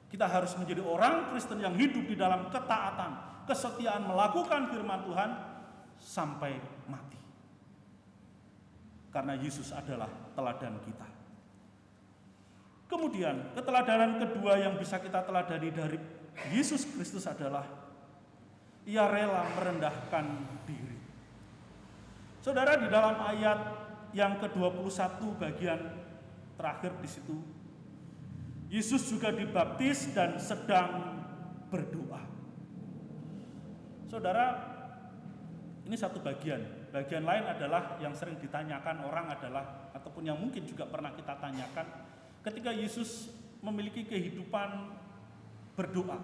Kita harus menjadi orang Kristen yang hidup di dalam ketaatan, kesetiaan melakukan firman Tuhan sampai mati. Karena Yesus adalah teladan kita. Kemudian keteladanan kedua yang bisa kita teladani dari Yesus Kristus adalah ia rela merendahkan diri. Saudara, di dalam ayat yang ke-21 bagian terakhir di situ, Yesus juga dibaptis dan sedang berdoa. Saudara, ini satu bagian. Bagian lain adalah yang sering ditanyakan orang adalah, ataupun yang mungkin juga pernah kita tanyakan, ketika Yesus memiliki kehidupan berdoa,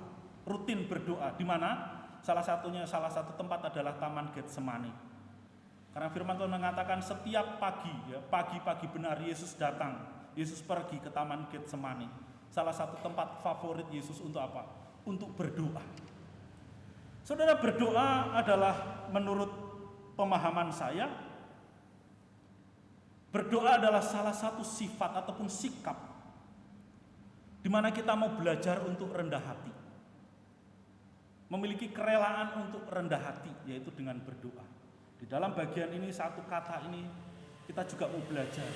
rutin berdoa, di mana salah satu tempat adalah Taman Getsemani. Karena firman Tuhan mengatakan setiap pagi, pagi-pagi benar Yesus datang, Yesus pergi ke Taman Getsemani. Salah satu tempat favorit Yesus untuk apa? Untuk berdoa. Saudara, berdoa adalah menurut pemahaman saya, berdoa adalah salah satu sifat ataupun sikap di mana kita mau belajar untuk rendah hati. Memiliki kerelaan untuk rendah hati, yaitu dengan berdoa. Di dalam bagian ini, satu kata ini, kita juga mau belajar.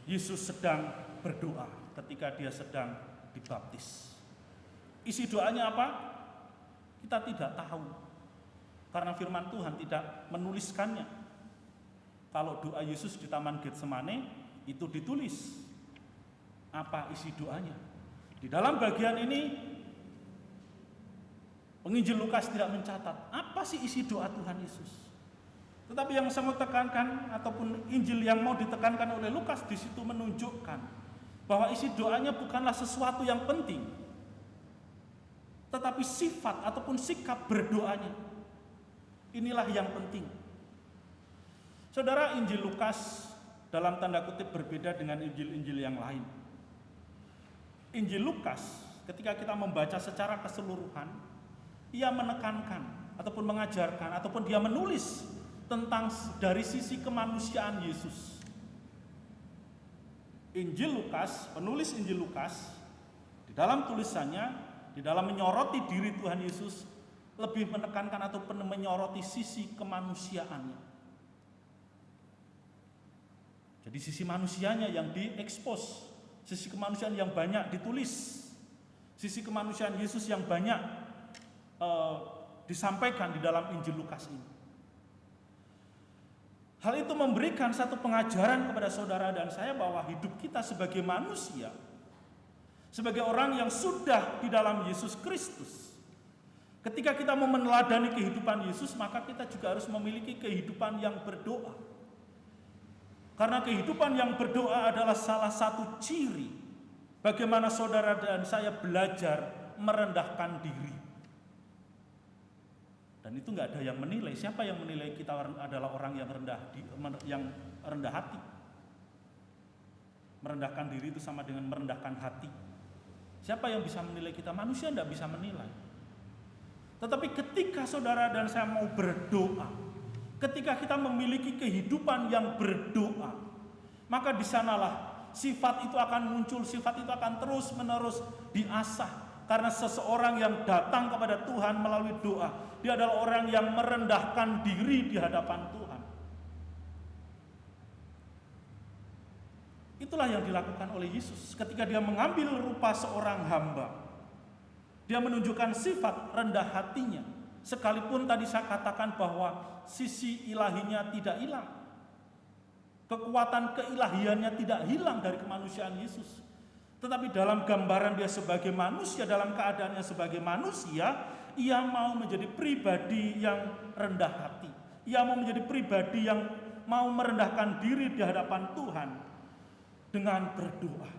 Yesus sedang berdoa ketika dia sedang dibaptis. Isi doanya apa? Kita tidak tahu. Karena firman Tuhan tidak menuliskannya. Kalau doa Yesus di Taman Getsemani itu ditulis. Apa isi doanya? Di dalam bagian ini Penginjil Lukas tidak mencatat apa sih isi doa Tuhan Yesus. Tetapi yang saya mau tekankan ataupun Injil yang mau ditekankan oleh Lukas di situ menunjukkan bahwa isi doanya bukanlah sesuatu yang penting, tetapi sifat ataupun sikap berdoanya. Inilah yang penting. Saudara, Injil Lukas dalam tanda kutip berbeda dengan Injil-Injil yang lain. Injil Lukas ketika kita membaca secara keseluruhan, ia menekankan ataupun mengajarkan ataupun dia menulis tentang dari sisi kemanusiaan Yesus. Injil Lukas, penulis Injil Lukas di dalam tulisannya, di dalam menyoroti diri Tuhan Yesus, lebih menekankan ataupun menyoroti sisi kemanusiaannya. Jadi sisi manusianya yang diekspos, sisi kemanusiaan yang banyak ditulis, sisi kemanusiaan Yesus yang banyak disampaikan di dalam Injil Lukas ini. Hal itu memberikan satu pengajaran kepada saudara dan saya bahwa hidup kita sebagai manusia, sebagai orang yang sudah di dalam Yesus Kristus, ketika kita mau meneladani kehidupan Yesus, maka kita juga harus memiliki kehidupan yang berdoa. Karena kehidupan yang berdoa adalah salah satu ciri bagaimana saudara dan saya belajar merendahkan diri. Dan itu nggak ada yang menilai. Siapa yang menilai kita adalah orang yang rendah hati? Merendahkan diri itu sama dengan merendahkan hati. Siapa yang bisa menilai kita? Manusia tidak bisa menilai. Tetapi ketika saudara dan saya mau berdoa, ketika kita memiliki kehidupan yang berdoa, maka di sanalah sifat itu akan muncul, sifat itu akan terus-menerus diasah. Karena seseorang yang datang kepada Tuhan melalui doa, dia adalah orang yang merendahkan diri di hadapan Tuhan. Itulah yang dilakukan oleh Yesus ketika dia mengambil rupa seorang hamba. Dia menunjukkan sifat rendah hatinya. Sekalipun tadi saya katakan bahwa sisi ilahinya tidak hilang, kekuatan keilahiannya tidak hilang dari kemanusiaan Yesus. Tetapi dalam gambaran dia sebagai manusia, dalam keadaannya sebagai manusia, ia mau menjadi pribadi yang rendah hati. Ia mau menjadi pribadi yang mau merendahkan diri di hadapan Tuhan dengan berdoa.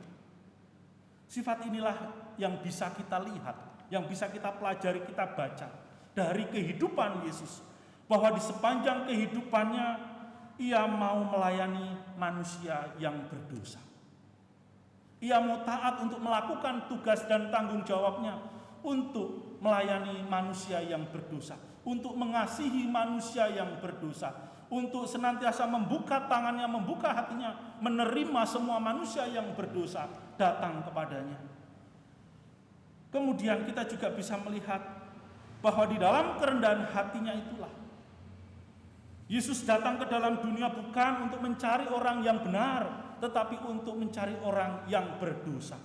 Sifat inilah yang bisa kita lihat, yang bisa kita pelajari, kita baca dari kehidupan Yesus. Bahwa di sepanjang kehidupannya, ia mau melayani manusia yang berdosa. Ia mau taat untuk melakukan tugas dan tanggung jawabnya untuk melayani manusia yang berdosa, untuk mengasihi manusia yang berdosa, untuk senantiasa membuka tangannya, membuka hatinya, menerima semua manusia yang berdosa datang kepadanya. Kemudian kita juga bisa melihat bahwa di dalam kerendahan hatinya itulah Yesus datang ke dalam dunia bukan untuk mencari orang yang benar, tetapi untuk mencari orang yang berdosa.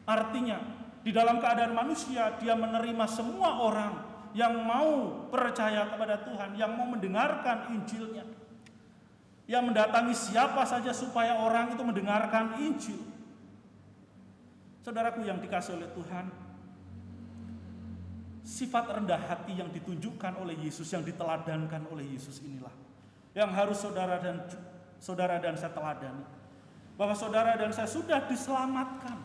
Artinya, di dalam keadaan manusia, dia menerima semua orang yang mau percaya kepada Tuhan, yang mau mendengarkan Injilnya, yang mendatangi siapa saja supaya orang itu mendengarkan Injil. Saudaraku yang dikasihi oleh Tuhan, sifat rendah hati yang ditunjukkan oleh Yesus, yang diteladankan oleh Yesus inilah yang harus saudara dan saya teladani. Bahwa saudara dan saya sudah diselamatkan.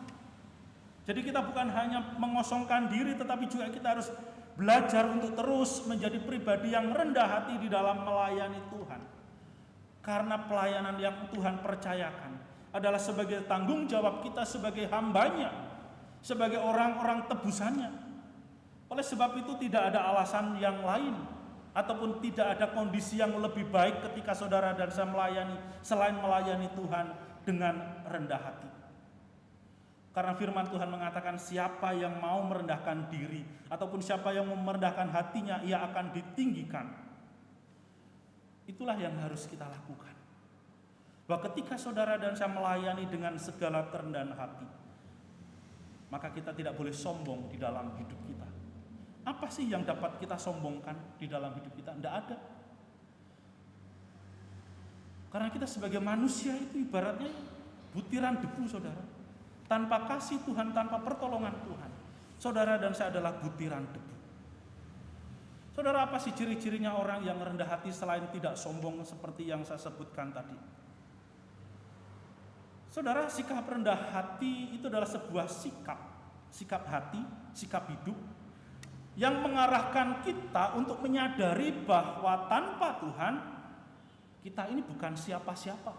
Jadi kita bukan hanya mengosongkan diri, tetapi juga kita harus belajar untuk terus menjadi pribadi yang rendah hati di dalam melayani Tuhan. Karena pelayanan yang Tuhan percayakan adalah sebagai tanggung jawab kita sebagai hambanya, sebagai orang-orang tebusannya. Oleh sebab itu tidak ada alasan yang lain ataupun tidak ada kondisi yang lebih baik ketika saudara dan saya melayani selain melayani Tuhan dengan rendah hati. Karena firman Tuhan mengatakan siapa yang mau merendahkan diri ataupun siapa yang mau merendahkan hatinya, ia akan ditinggikan. Itulah yang harus kita lakukan. Bahwa ketika saudara dan saya melayani dengan segala kerendahan hati, maka kita tidak boleh sombong di dalam hidup kita. Apa sih yang dapat kita sombongkan di dalam hidup kita? Tidak ada. Karena kita sebagai manusia itu ibaratnya butiran debu, saudara. Tanpa kasih Tuhan, tanpa pertolongan Tuhan, saudara dan saya adalah butiran debu. Saudara, apa sih ciri-cirinya orang yang rendah hati selain tidak sombong seperti yang saya sebutkan tadi? Saudara, sikap rendah hati itu adalah sebuah sikap hati, sikap hidup yang mengarahkan kita untuk menyadari bahwa tanpa Tuhan kita ini bukan siapa-siapa.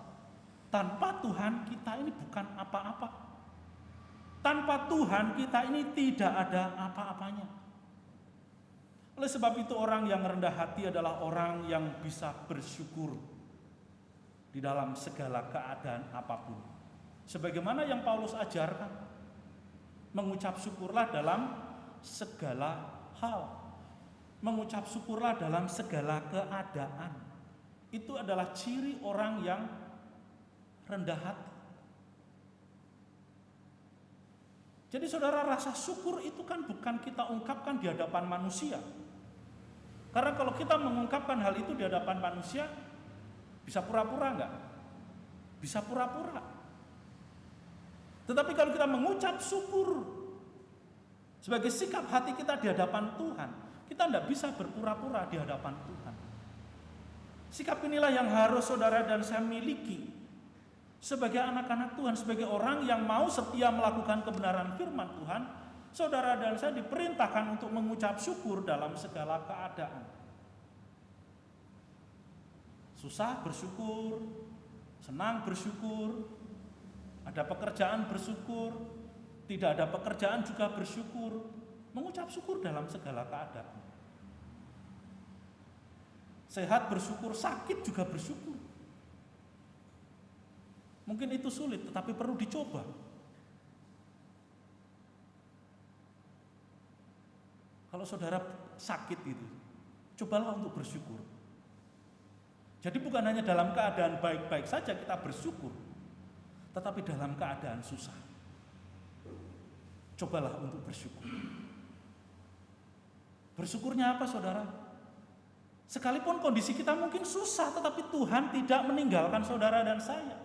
Tanpa Tuhan kita ini bukan apa-apa. Tanpa Tuhan kita ini tidak ada apa-apanya. Oleh sebab itu orang yang rendah hati adalah orang yang bisa bersyukur di dalam segala keadaan apapun. Sebagaimana yang Paulus ajarkan, mengucap syukurlah dalam segala hal. Mengucap syukurlah dalam segala keadaan. Itu adalah ciri orang yang rendah hati. Jadi saudara, rasa syukur itu kan bukan kita ungkapkan di hadapan manusia. Karena kalau kita mengungkapkan hal itu di hadapan manusia, bisa pura-pura enggak? Bisa pura-pura. Tetapi kalau kita mengucap syukur sebagai sikap hati kita di hadapan Tuhan, kita tidak bisa berpura-pura di hadapan Tuhan. Sikap inilah yang harus saudara dan saya miliki sebagai anak-anak Tuhan, sebagai orang yang mau setia melakukan kebenaran firman Tuhan. Saudara dan saya diperintahkan untuk mengucap syukur dalam segala keadaan. Susah bersyukur, senang bersyukur, ada pekerjaan bersyukur, tidak ada pekerjaan juga bersyukur. Mengucap syukur dalam segala keadaan. Sehat bersyukur, sakit juga bersyukur. Mungkin itu sulit, tetapi perlu dicoba. Kalau saudara sakit itu, cobalah untuk bersyukur. Jadi bukan hanya dalam keadaan baik-baik saja kita bersyukur, tetapi dalam keadaan susah. Cobalah untuk bersyukur. Bersyukurnya apa saudara? Sekalipun kondisi kita mungkin susah, tetapi Tuhan tidak meninggalkan saudara dan saya.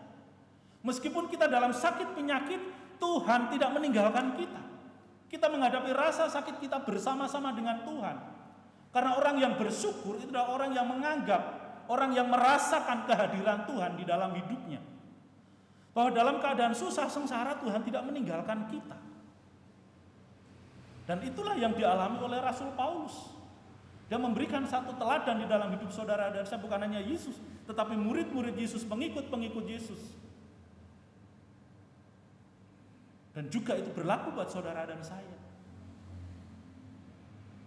Meskipun kita dalam sakit penyakit, Tuhan tidak meninggalkan kita. Kita menghadapi rasa sakit kita bersama-sama dengan Tuhan. Karena orang yang bersyukur itu adalah orang yang menganggap, orang yang merasakan kehadiran Tuhan di dalam hidupnya. Bahwa dalam keadaan susah sengsara Tuhan tidak meninggalkan kita. Dan itulah yang dialami oleh Rasul Paulus. Dia memberikan satu teladan di dalam hidup saudara dan saya, bukan hanya Yesus, tetapi murid-murid Yesus, pengikut-pengikut Yesus. Dan juga itu berlaku buat saudara dan saya.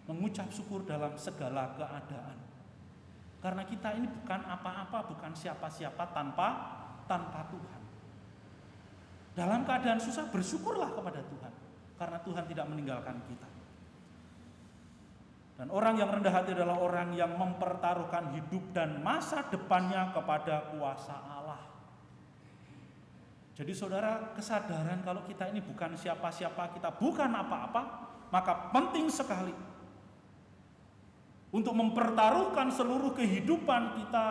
Mengucap syukur dalam segala keadaan. Karena kita ini bukan apa-apa, bukan siapa-siapa tanpa Tuhan. Dalam keadaan susah bersyukurlah kepada Tuhan. Karena Tuhan tidak meninggalkan kita. Dan orang yang rendah hati adalah orang yang mempertaruhkan hidup dan masa depannya kepada kuasa Allah. Jadi saudara, kesadaran kalau kita ini bukan siapa-siapa, kita bukan apa-apa, maka penting sekali untuk mempertaruhkan seluruh kehidupan kita,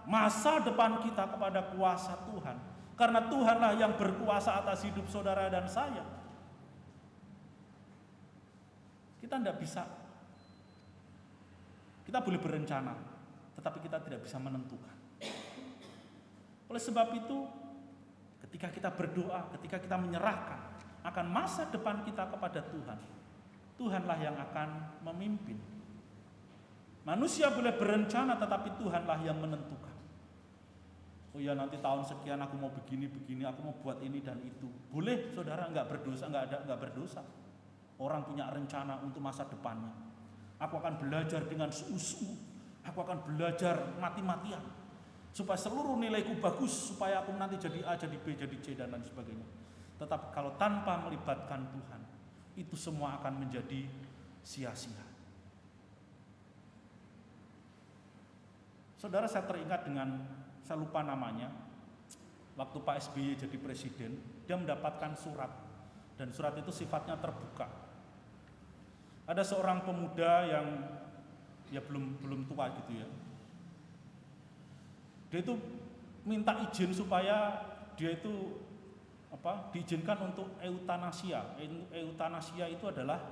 masa depan kita kepada kuasa Tuhan. Karena Tuhanlah yang berkuasa atas hidup saudara dan saya. Kita tidak bisa. Kita boleh berencana, tetapi kita tidak bisa menentukan. Oleh sebab itu, ketika kita berdoa, ketika kita menyerahkan akan masa depan kita kepada Tuhan, Tuhanlah yang akan memimpin. Manusia boleh berencana, tetapi Tuhanlah yang menentukan. Oh ya, nanti tahun sekian aku mau begini, aku mau buat ini dan itu. Boleh saudara, enggak berdosa, enggak berdosa. Orang punya rencana untuk masa depannya. Aku akan belajar dengan sungguh-sungguh. Aku akan belajar mati-matian. Supaya seluruh nilaiku bagus, supaya aku nanti jadi A, jadi B, jadi C, dan lain sebagainya. Tetapi kalau tanpa melibatkan Tuhan, itu semua akan menjadi sia-sia. Saudara, saya teringat dengan, saya lupa namanya, waktu Pak SBY jadi presiden, dia mendapatkan surat. Dan surat itu sifatnya terbuka. Ada seorang pemuda yang ya belum tua gitu ya. Dia itu minta izin supaya dia itu diizinkan untuk eutanasia. Eutanasia itu adalah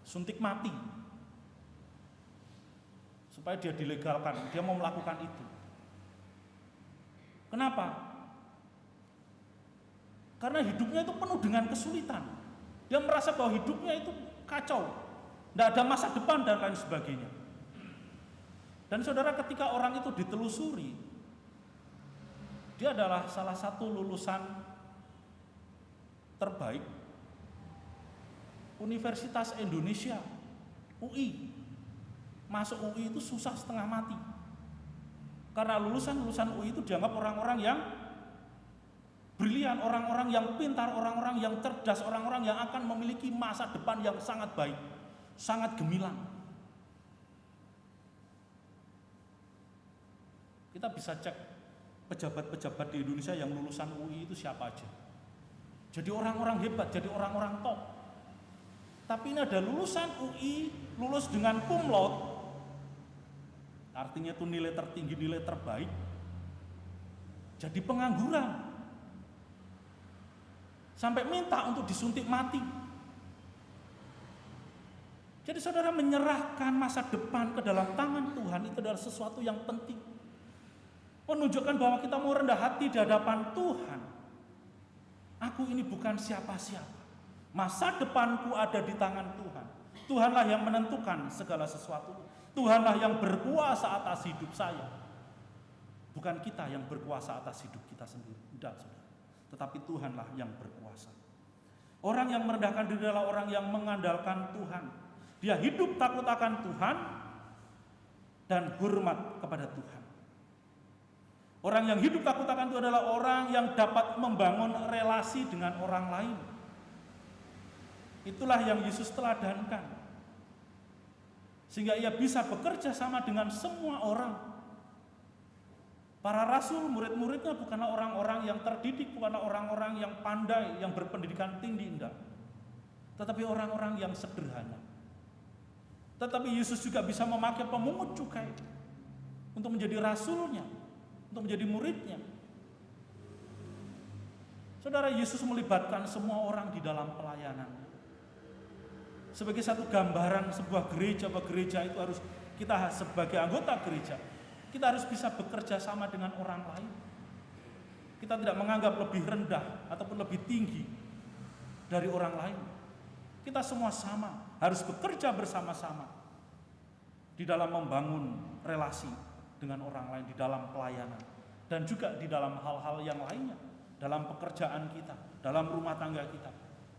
suntik mati. supaya dia dilegalkan, dia mau melakukan itu. Kenapa? Karena hidupnya itu penuh dengan kesulitan. Dia merasa bahwa hidupnya itu kacau, tidak ada masa depan dan lain sebagainya. Dan saudara, ketika orang itu ditelusuri, dia adalah salah satu lulusan terbaik Universitas Indonesia, UI. Masuk UI itu susah setengah mati. Karena lulusan-lulusan UI itu dianggap orang-orang yang brilian, orang-orang yang pintar, orang-orang yang cerdas, orang-orang yang akan memiliki masa depan yang sangat baik, sangat gemilang. Kita bisa cek pejabat-pejabat di Indonesia yang lulusan UI itu siapa aja. Jadi orang-orang hebat, jadi orang-orang top. Tapi ini ada lulusan UI, lulus dengan cum laude, artinya itu nilai tertinggi, nilai terbaik, jadi pengangguran. Sampai minta untuk disuntik mati. Jadi saudara, menyerahkan masa depan ke dalam tangan Tuhan itu adalah sesuatu yang penting. Menunjukkan bahwa kita mau rendah hati di hadapan Tuhan. Aku ini bukan siapa-siapa. Masa depanku ada di tangan Tuhan. Tuhanlah yang menentukan segala sesuatu. Tuhanlah yang berkuasa atas hidup saya. Bukan kita yang berkuasa atas hidup kita sendiri. Tidak, saudara. Tetapi Tuhanlah yang berkuasa. Orang yang merendahkan diri adalah orang yang mengandalkan Tuhan. Dia hidup takut akan Tuhan dan hormat kepada Tuhan. Orang yang hidup takut akan Tuhan adalah orang yang dapat membangun relasi dengan orang lain. Itulah yang Yesus teladankan. Sehingga ia bisa bekerja sama dengan semua orang. Para rasul, murid-muridnya bukanlah orang-orang yang terdidik, bukanlah orang-orang yang pandai, yang berpendidikan tinggi, enggak. Tetapi orang-orang yang sederhana. Tetapi Yesus juga bisa memakai pemungut cukai untuk menjadi rasulnya, untuk menjadi muridnya. Saudara, Yesus melibatkan semua orang di dalam pelayanan. Sebagai satu gambaran sebuah gereja, bahwa gereja itu harus kita sebagai anggota gereja, kita harus bisa bekerja sama dengan orang lain. Kita tidak menganggap lebih rendah ataupun lebih tinggi dari orang lain. Kita semua sama, harus bekerja bersama-sama di dalam membangun relasi dengan orang lain, di dalam pelayanan, dan juga di dalam hal-hal yang lainnya, dalam pekerjaan kita, dalam rumah tangga kita.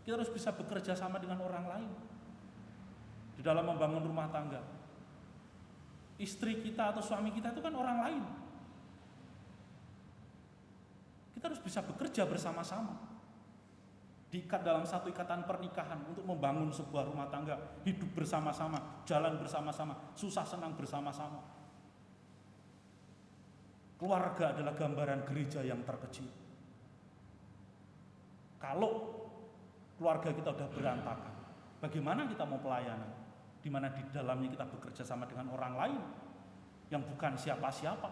Kita harus bisa bekerja sama dengan orang lain di dalam membangun rumah tangga. Istri kita atau suami kita itu kan orang lain. Kita harus bisa bekerja bersama-sama, diikat dalam satu ikatan pernikahan untuk membangun sebuah rumah tangga, hidup bersama-sama, jalan bersama-sama, susah senang bersama-sama. Keluarga adalah gambaran gereja yang terkecil. Kalau keluarga kita udah berantakan, bagaimana kita mau pelayanan? Di mana di dalamnya kita bekerja sama dengan orang lain yang bukan siapa-siapa.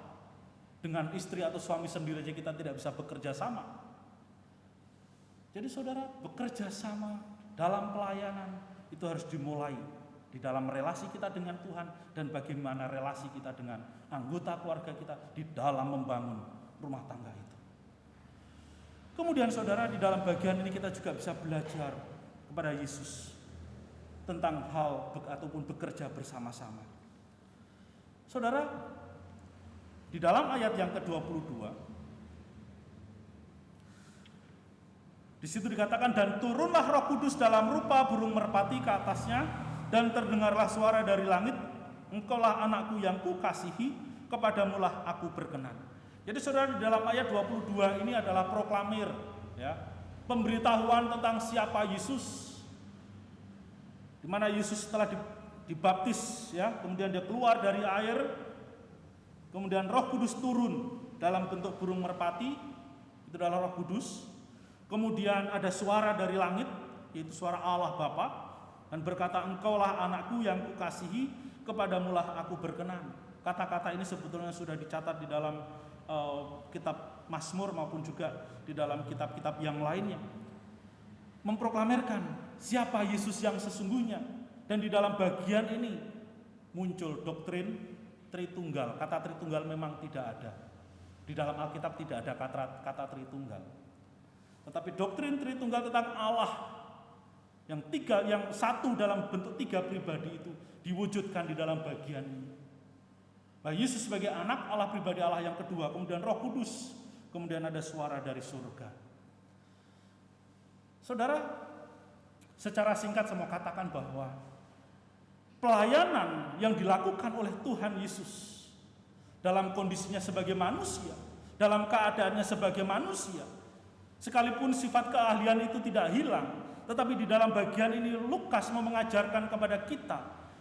Dengan istri atau suami sendiri aja kita tidak bisa bekerja sama. Jadi saudara, bekerja sama dalam pelayanan itu harus dimulai di dalam relasi kita dengan Tuhan, dan bagaimana relasi kita dengan anggota keluarga kita di dalam membangun rumah tangga itu. Kemudian saudara, di dalam bagian ini kita juga bisa belajar kepada Yesus tentang hal ataupun bekerja bersama-sama. Saudara, di dalam ayat yang ke-22, di situ dikatakan, dan turunlah Roh Kudus dalam rupa burung merpati ke atasnya, dan terdengarlah suara dari langit, engkaulah anakku yang kukasihi, kepadamulah aku berkenan. Jadi saudara, di dalam ayat 22 ini adalah proklamir, ya, pemberitahuan tentang siapa Yesus. Di mana Yesus setelah dibaptis, ya, kemudian dia keluar dari air, kemudian Roh Kudus turun dalam bentuk burung merpati, itu adalah Roh Kudus. Kemudian ada suara dari langit, yaitu suara Allah Bapa, dan berkata, engkaulah anakku yang kukasihi, kepadamulah aku berkenan. Kata-kata ini sebetulnya sudah dicatat di dalam kitab Mazmur maupun juga di dalam kitab-kitab yang lainnya. Memproklamirkan siapa Yesus yang sesungguhnya. Dan di dalam bagian ini muncul doktrin, Tritunggal. Kata Tritunggal memang tidak ada. Di dalam Alkitab tidak ada kata Tritunggal. Tetapi doktrin Tritunggal tentang Allah yang satu dalam bentuk tiga pribadi itu diwujudkan di dalam bagian ini. Bahwa Yesus sebagai anak, Allah pribadi Allah yang kedua, kemudian Roh Kudus, kemudian ada suara dari surga. Saudara, secara singkat saya mau katakan bahwa pelayanan yang dilakukan oleh Tuhan Yesus dalam kondisinya sebagai manusia, dalam keadaannya sebagai manusia, sekalipun sifat keahlian itu tidak hilang, tetapi di dalam bagian ini Lukas mau mengajarkan kepada kita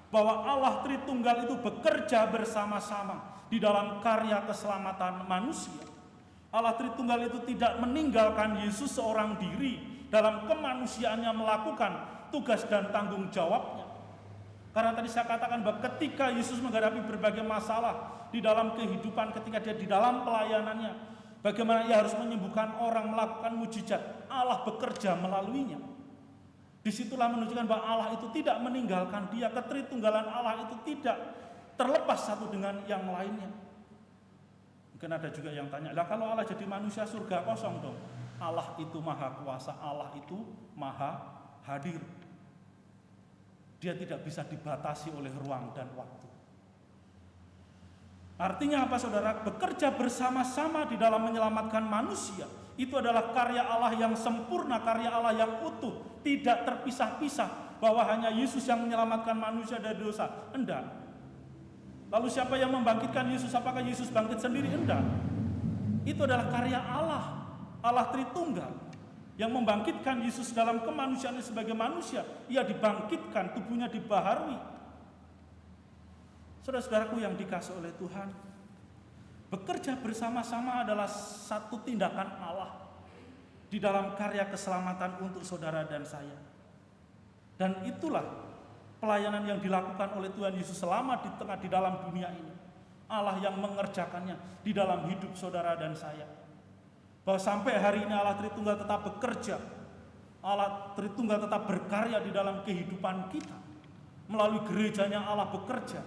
bahwa Allah Tritunggal itu bekerja bersama-sama di dalam karya keselamatan manusia. Allah Tritunggal itu tidak meninggalkan Yesus seorang diri dalam kemanusiaannya melakukan tugas dan tanggung jawabnya. Karena tadi saya katakan bahwa ketika Yesus menghadapi berbagai masalah di dalam kehidupan, ketika dia di dalam pelayanannya, bagaimana ia harus menyembuhkan orang, melakukan mujizat, Allah bekerja melaluinya. Disitulah menunjukkan bahwa Allah itu tidak meninggalkan dia, ketritunggalan Allah itu tidak terlepas satu dengan yang lainnya. Mungkin ada juga yang tanya, lah kalau Allah jadi manusia surga kosong dong? Allah itu maha kuasa, Allah itu maha hadir. Dia tidak bisa dibatasi oleh ruang dan waktu. Artinya apa saudara? Bekerja bersama-sama di dalam menyelamatkan manusia. Itu adalah karya Allah yang sempurna, karya Allah yang utuh, tidak terpisah-pisah. Bahwa hanya Yesus yang menyelamatkan manusia dari dosa. Enggak. Lalu siapa yang membangkitkan Yesus? Apakah Yesus bangkit sendiri? Enggak. Itu adalah karya Allah, Allah Tritunggal, yang membangkitkan Yesus dalam kemanusiaannya sebagai manusia. Ia dibangkitkan, tubuhnya dibaharui. Saudara-saudaraku yang dikasihi oleh Tuhan, bekerja bersama-sama adalah satu tindakan Allah di dalam karya keselamatan untuk saudara dan saya. Dan itulah pelayanan yang dilakukan oleh Tuhan Yesus selama di dalam dunia ini. Allah yang mengerjakannya di dalam hidup saudara dan saya. Bahwa sampai hari ini Allah Tritunggal tetap bekerja, Allah Tritunggal tetap berkarya di dalam kehidupan kita. Melalui gerejanya Allah bekerja.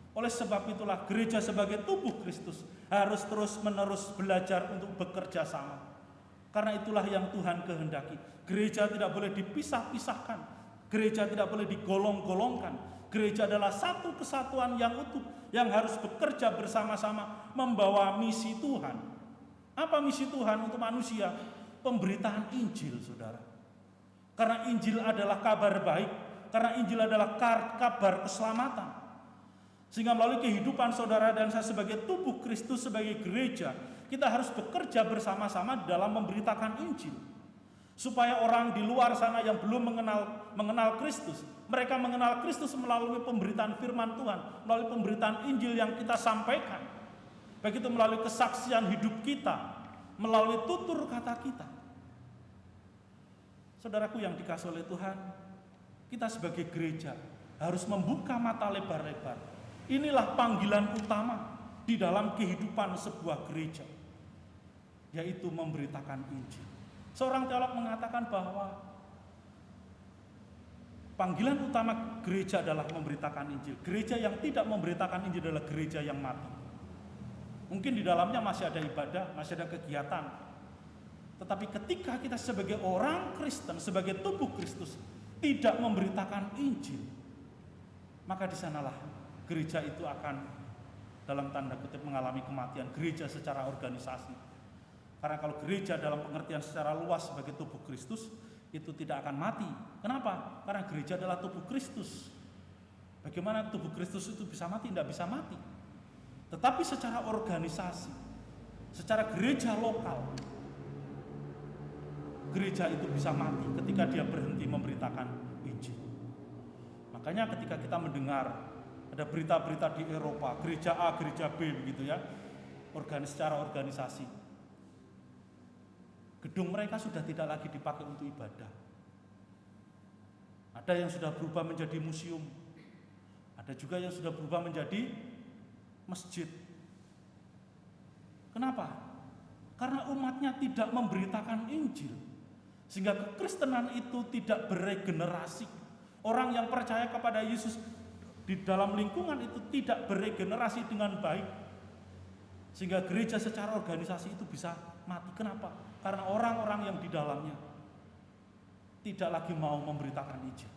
Oleh sebab itulah gereja sebagai tubuh Kristus harus terus-menerus belajar untuk bekerja sama. Karena itulah yang Tuhan kehendaki. Gereja tidak boleh dipisah-pisahkan. Gereja tidak boleh digolong-golongkan. Gereja adalah satu kesatuan yang utuh yang harus bekerja bersama-sama membawa misi Tuhan. Apa misi Tuhan untuk manusia? Pemberitaan Injil, saudara. Karena Injil adalah kabar baik. Karena Injil adalah kabar keselamatan. Sehingga melalui kehidupan saudara dan saya sebagai tubuh Kristus, sebagai gereja, kita harus bekerja bersama-sama dalam memberitakan Injil. Supaya orang di luar sana yang belum mengenal Kristus, mereka mengenal Kristus melalui pemberitaan firman Tuhan, melalui pemberitaan Injil yang kita sampaikan. Baik itu melalui kesaksian hidup kita, melalui tutur kata kita. Saudaraku yang dikasihi oleh Tuhan, kita sebagai gereja harus membuka mata lebar-lebar. Inilah panggilan utama di dalam kehidupan sebuah gereja, yaitu memberitakan Injil. Seorang teolog mengatakan bahwa panggilan utama gereja adalah memberitakan Injil. Gereja yang tidak memberitakan Injil adalah gereja yang mati. Mungkin di dalamnya masih ada ibadah, masih ada kegiatan. Tetapi ketika kita sebagai orang Kristen, sebagai tubuh Kristus, tidak memberitakan Injil, maka di sanalah gereja itu akan dalam tanda kutip mengalami kematian. Gereja secara organisasi. Karena kalau gereja dalam pengertian secara luas sebagai tubuh Kristus, itu tidak akan mati. Kenapa? Karena gereja adalah tubuh Kristus. Bagaimana tubuh Kristus itu bisa mati? Tidak bisa mati. Tetapi secara organisasi, secara gereja lokal, gereja itu bisa mati ketika dia berhenti memberitakan Injil. Makanya ketika kita mendengar ada berita-berita di Eropa, gereja A, gereja B begitu ya, secara organisasi, gedung mereka sudah tidak lagi dipakai untuk ibadah. Ada yang sudah berubah menjadi museum, ada juga yang sudah berubah menjadi masjid. Kenapa? Karena umatnya tidak memberitakan Injil, sehingga kekristenan itu tidak beregenerasi. Orang yang percaya kepada Yesus di dalam lingkungan itu tidak beregenerasi dengan baik, sehingga gereja secara organisasi itu bisa mati. Kenapa? Karena orang-orang yang di dalamnya tidak lagi mau memberitakan Injil.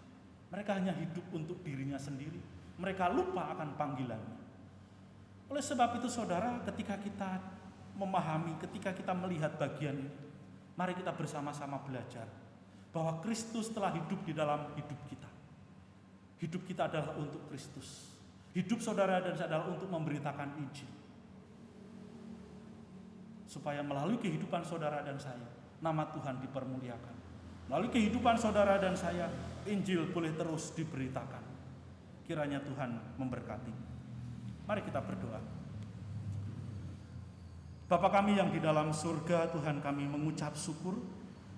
Mereka hanya hidup untuk dirinya sendiri. Mereka lupa akan panggilannya. Oleh sebab itu saudara, ketika kita memahami, ketika kita melihat bagian ini, mari kita bersama-sama belajar bahwa Kristus telah hidup di dalam hidup kita. Hidup kita adalah untuk Kristus. Hidup saudara dan saya adalah untuk memberitakan Injil. Supaya melalui kehidupan saudara dan saya, nama Tuhan dipermuliakan. Melalui kehidupan saudara dan saya, Injil boleh terus diberitakan. Kiranya Tuhan memberkati. Mari kita berdoa. Bapa kami yang di dalam surga, Tuhan, kami mengucap syukur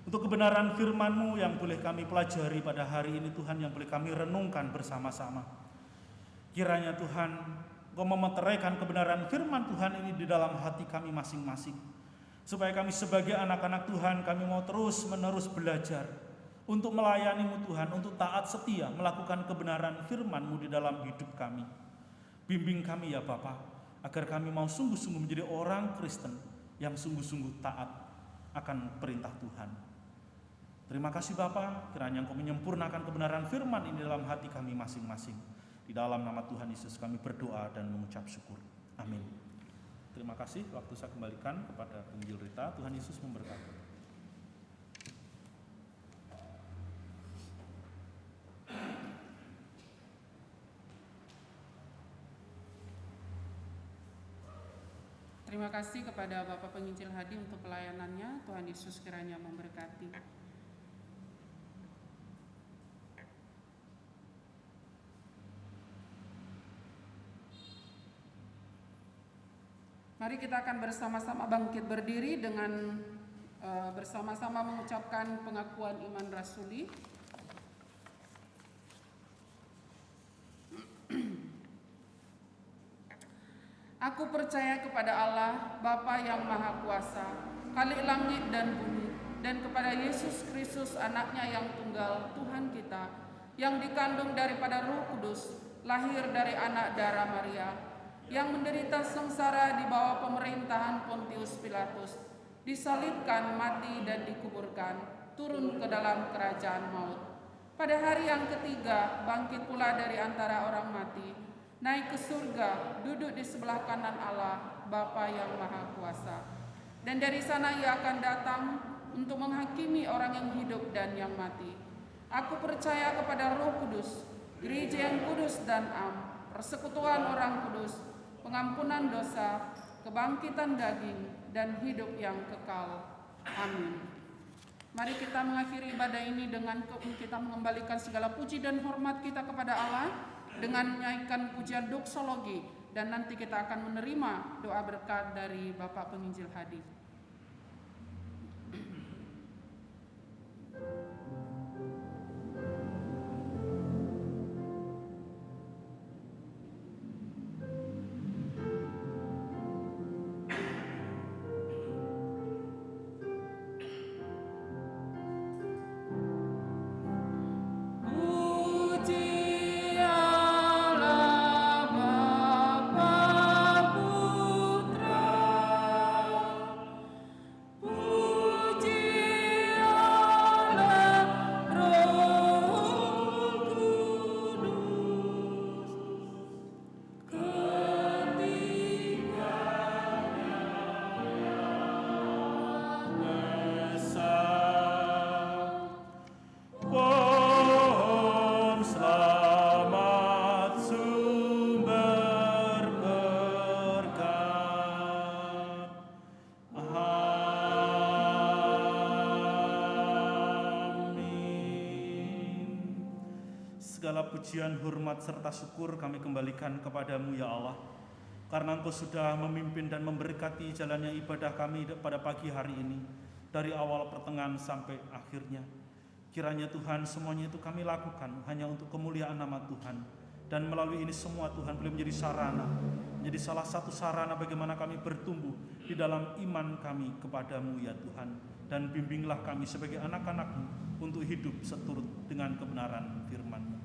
untuk kebenaran firman-Mu yang boleh kami pelajari pada hari ini, Tuhan, yang boleh kami renungkan bersama-sama. Kiranya Tuhan, Engkau memeteraikan kebenaran firman Tuhan ini di dalam hati kami masing-masing. Supaya kami sebagai anak-anak Tuhan, kami mau terus-menerus belajar untuk melayani-Mu Tuhan, untuk taat setia melakukan kebenaran firman-Mu di dalam hidup kami. Bimbing kami ya Bapa, agar kami mau sungguh-sungguh menjadi orang Kristen yang sungguh-sungguh taat akan perintah Tuhan. Terima kasih Bapa, kiranya Engkau menyempurnakan kebenaran firman ini dalam hati kami masing-masing. Di dalam nama Tuhan Yesus kami berdoa dan mengucap syukur. Amin. Terima kasih, waktu saya kembalikan kepada Penginjil Rita. Tuhan Yesus memberkati. Terima kasih kepada Bapak Penginjil Hadi untuk pelayanannya. Tuhan Yesus kiranya memberkati. Mari kita akan bersama-sama bangkit berdiri dengan bersama-sama mengucapkan pengakuan iman rasuli. Aku percaya kepada Allah, Bapa yang Maha Kuasa, Khalik langit dan bumi, dan kepada Yesus Kristus, Anaknya yang tunggal, Tuhan kita, yang dikandung daripada Roh Kudus, lahir dari anak darah Maria, yang menderita sengsara di bawah pemerintahan Pontius Pilatus, disalibkan, mati dan dikuburkan, turun ke dalam kerajaan maut. Pada hari yang ketiga, bangkit pula dari antara orang mati, naik ke surga, duduk di sebelah kanan Allah, Bapa yang Maha Kuasa. Dan dari sana Ia akan datang untuk menghakimi orang yang hidup dan yang mati. Aku percaya kepada Roh Kudus, gereja yang kudus dan am, persekutuan orang kudus, pengampunan dosa, kebangkitan daging, dan hidup yang kekal. Amin. Mari kita mengakhiri ibadah ini dengan kita mengembalikan segala puji dan hormat kita kepada Allah dengan menyanyikan pujian doksologi, dan nanti kita akan menerima doa berkat dari Bapak Penginjil Hadi. Segala pujian, hormat, serta syukur kami kembalikan kepadamu ya Allah, karena Engkau sudah memimpin dan memberkati jalannya ibadah kami pada pagi hari ini, dari awal pertengahan sampai akhirnya. Kiranya Tuhan, semuanya itu kami lakukan hanya untuk kemuliaan nama Tuhan, dan melalui ini semua Tuhan boleh menjadi sarana, menjadi salah satu sarana bagaimana kami bertumbuh di dalam iman kami kepadamu ya Tuhan. Dan bimbinglah kami sebagai anak-anak-Mu untuk hidup seturut dengan kebenaran firman-Mu.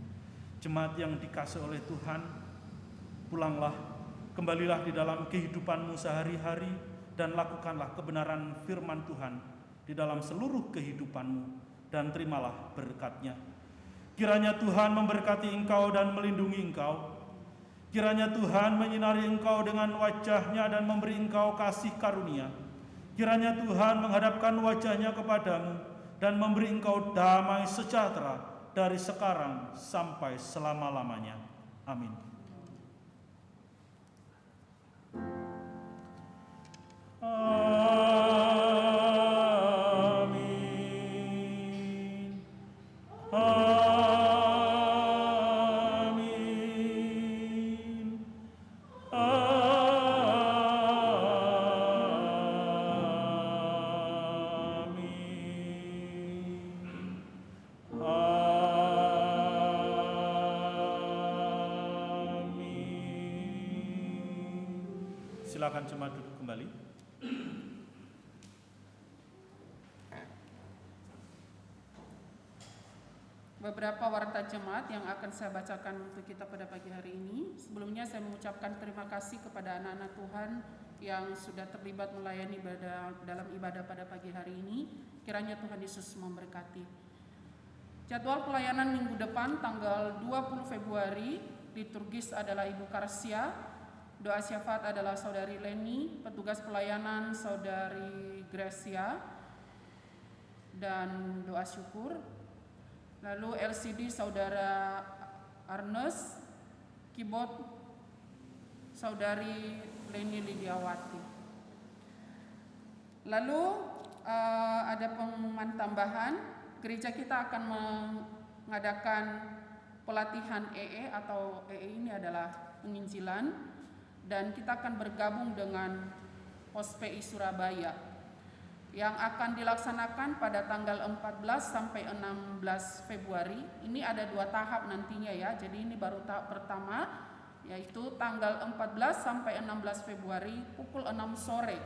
Jemaat yang dikasihi oleh Tuhan, pulanglah, kembalilah di dalam kehidupanmu sehari-hari dan lakukanlah kebenaran firman Tuhan di dalam seluruh kehidupanmu dan terimalah berkat-Nya. Kiranya Tuhan memberkati engkau dan melindungi engkau. Kiranya Tuhan menyinari engkau dengan wajah-Nya dan memberi engkau kasih karunia. Kiranya Tuhan menghadapkan wajah-Nya kepadamu dan memberi engkau damai sejahtera dari sekarang sampai selama-lamanya. Amin. Amin. Amin. Silakan jemaat duduk kembali. Beberapa warta jemaat yang akan saya bacakan untuk kita pada pagi hari ini. Sebelumnya saya mengucapkan terima kasih kepada anak-anak Tuhan yang sudah terlibat melayani dalam ibadah pada pagi hari ini. Kiranya Tuhan Yesus memberkati. Jadwal pelayanan minggu depan tanggal 20 Februari, liturgis adalah Ibu Karsia, doa syafaat adalah Saudari Leni, petugas pelayanan Saudari Gracia, dan doa syukur. Lalu LCD Saudara Arnes, keyboard Saudari Leni Lidiawati. Lalu ada pengumuman tambahan, gereja kita akan mengadakan pelatihan EE atau EE ini adalah penginjilan, dan kita akan bergabung dengan POSPI Surabaya yang akan dilaksanakan pada tanggal 14 sampai 16 Februari. Ini ada 2 tahap nantinya ya. Jadi ini baru tahap pertama, yaitu tanggal 14 sampai 16 Februari pukul 6 sore.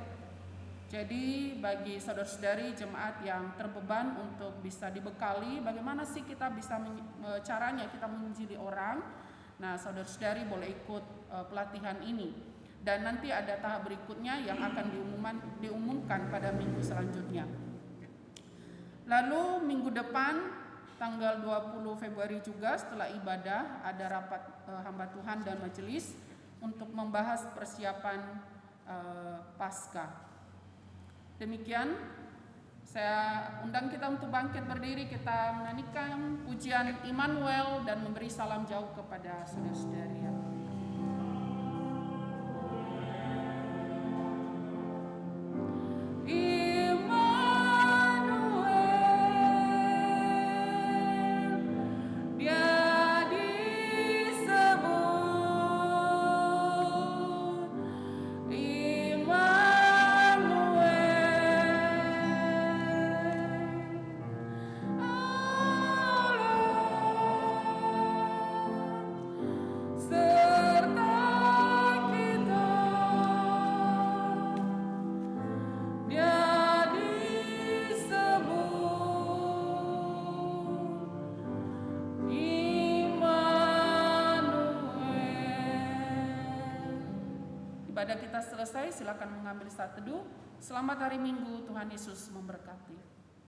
Jadi bagi saudara-saudari jemaat yang terbeban untuk bisa dibekali bagaimana sih kita bisa caranya kita menginjili orang. Nah, saudara-saudari boleh ikut pelatihan ini. Dan nanti ada tahap berikutnya yang akan diumumkan pada minggu selanjutnya. Lalu minggu depan tanggal 20 Februari juga setelah ibadah ada rapat hamba Tuhan dan majelis untuk membahas persiapan Paskah. Demikian, saya undang kita untuk bangkit berdiri, kita menyanyikan pujian Immanuel dan memberi salam jauh kepada saudara-saudari. Ibadah kita selesai, silakan mengambil saat teduh. Selamat hari Minggu, Tuhan Yesus memberkati.